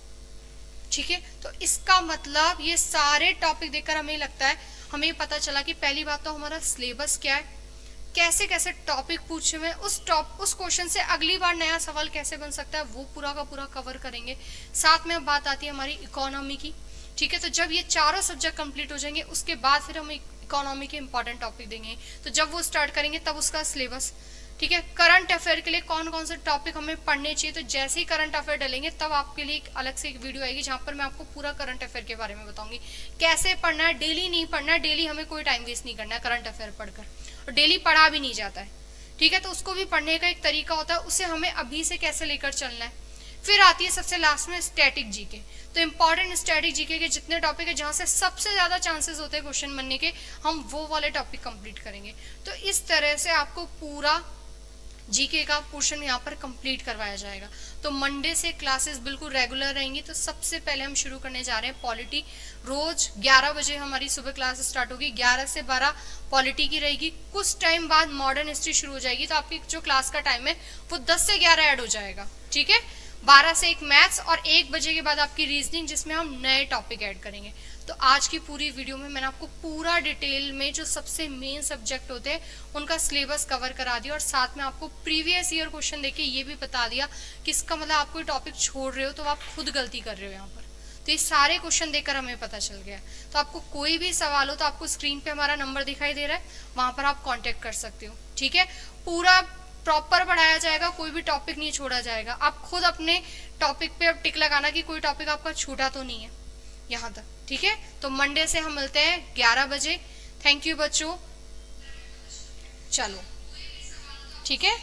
ठीक है। तो इसका मतलब ये सारे टॉपिक देखकर हमें लगता है, हमें पता चला कि पहली बात तो हमारा सिलेबस क्या है, कैसे कैसे टॉपिक पूछे हुए, उस क्वेश्चन से अगली बार नया सवाल कैसे बन सकता है वो पूरा का पूरा कवर करेंगे। साथ में अब बात आती है हमारी इकोनॉमी की, ठीक है। तो जब ये चारों सब्जेक्ट कंप्लीट हो जाएंगे उसके बाद फिर हम इकोनॉमी के इंपॉर्टेंट टॉपिक देंगे। तो जब वो स्टार्ट करेंगे तब उसका सिलेबस, ठीक है। करंट अफेयर के लिए कौन कौन से टॉपिक हमें पढ़ने चाहिए, तो जैसे ही करंट अफेयर डालेंगे तब आपके लिए एक अलग से एक वीडियो आएगी जहां पर मैं आपको पूरा करंट अफेयर के बारे में बताऊंगी, कैसे पढ़ना है। डेली नहीं पढ़ना है, डेली हमें कोई टाइम वेस्ट नहीं करना है करंट अफेयर पढ़कर, और डेली पढ़ा भी नहीं जाता है, ठीक है। तो उसको भी पढ़ने का एक तरीका होता है, उसे हमें अभी से कैसे लेकर चलना है। फिर आती है सबसे लास्ट में स्टैटिक जीके। तो इंपॉर्टेंट स्टैटिक जीके के जितने टॉपिक है जहां से सबसे ज्यादा चांसेस होते हैं क्वेश्चन बनने के, हम वो वाले टॉपिक कंप्लीट करेंगे। तो इस तरह से आपको पूरा जीके का पोर्शन यहाँ पर कंप्लीट करवाया जाएगा। तो मंडे से क्लासेस बिल्कुल रेगुलर रहेंगी। तो सबसे पहले हम शुरू करने जा रहे हैं पॉलिटी। रोज 11 बजे हमारी सुबह क्लास स्टार्ट होगी, 11 से 12 पॉलिटी की रहेगी। कुछ टाइम बाद मॉडर्न हिस्ट्री शुरू हो जाएगी, तो आपकी जो क्लास का टाइम है वो 10 से 11 ऐड हो जाएगा, ठीक है। 12 से 1 मैथ्स और 1 बजे के बाद आपकी रीजनिंग, जिसमें हम नए टॉपिक ऐड करेंगे। तो आज की पूरी वीडियो में मैंने आपको पूरा डिटेल में जो सबसे मेन सब्जेक्ट होते हैं उनका सिलेबस कवर करा दिया, और साथ में आपको प्रीवियस ईयर क्वेश्चन देके ये भी बता दिया कि इसका मतलब आप कोई टॉपिक छोड़ रहे हो तो आप खुद गलती कर रहे हो यहाँ पर। तो ये सारे क्वेश्चन देकर हमें पता चल गया। तो आपको कोई भी सवाल हो तो आपको स्क्रीन पे हमारा नंबर दिखाई दे रहा है, वहां पर आप कॉन्टेक्ट कर सकते हो, ठीक है। पूरा प्रॉपर पढ़ाया जाएगा, कोई भी टॉपिक नहीं छोड़ा जाएगा। आप खुद अपने टॉपिक पे अब टिक लगाना कि कोई टॉपिक आपका छूटा तो नहीं है यहाँ तक, ठीक है। तो मंडे से हम मिलते हैं 11 बजे। थैंक यू बच्चों, चलो ठीक है।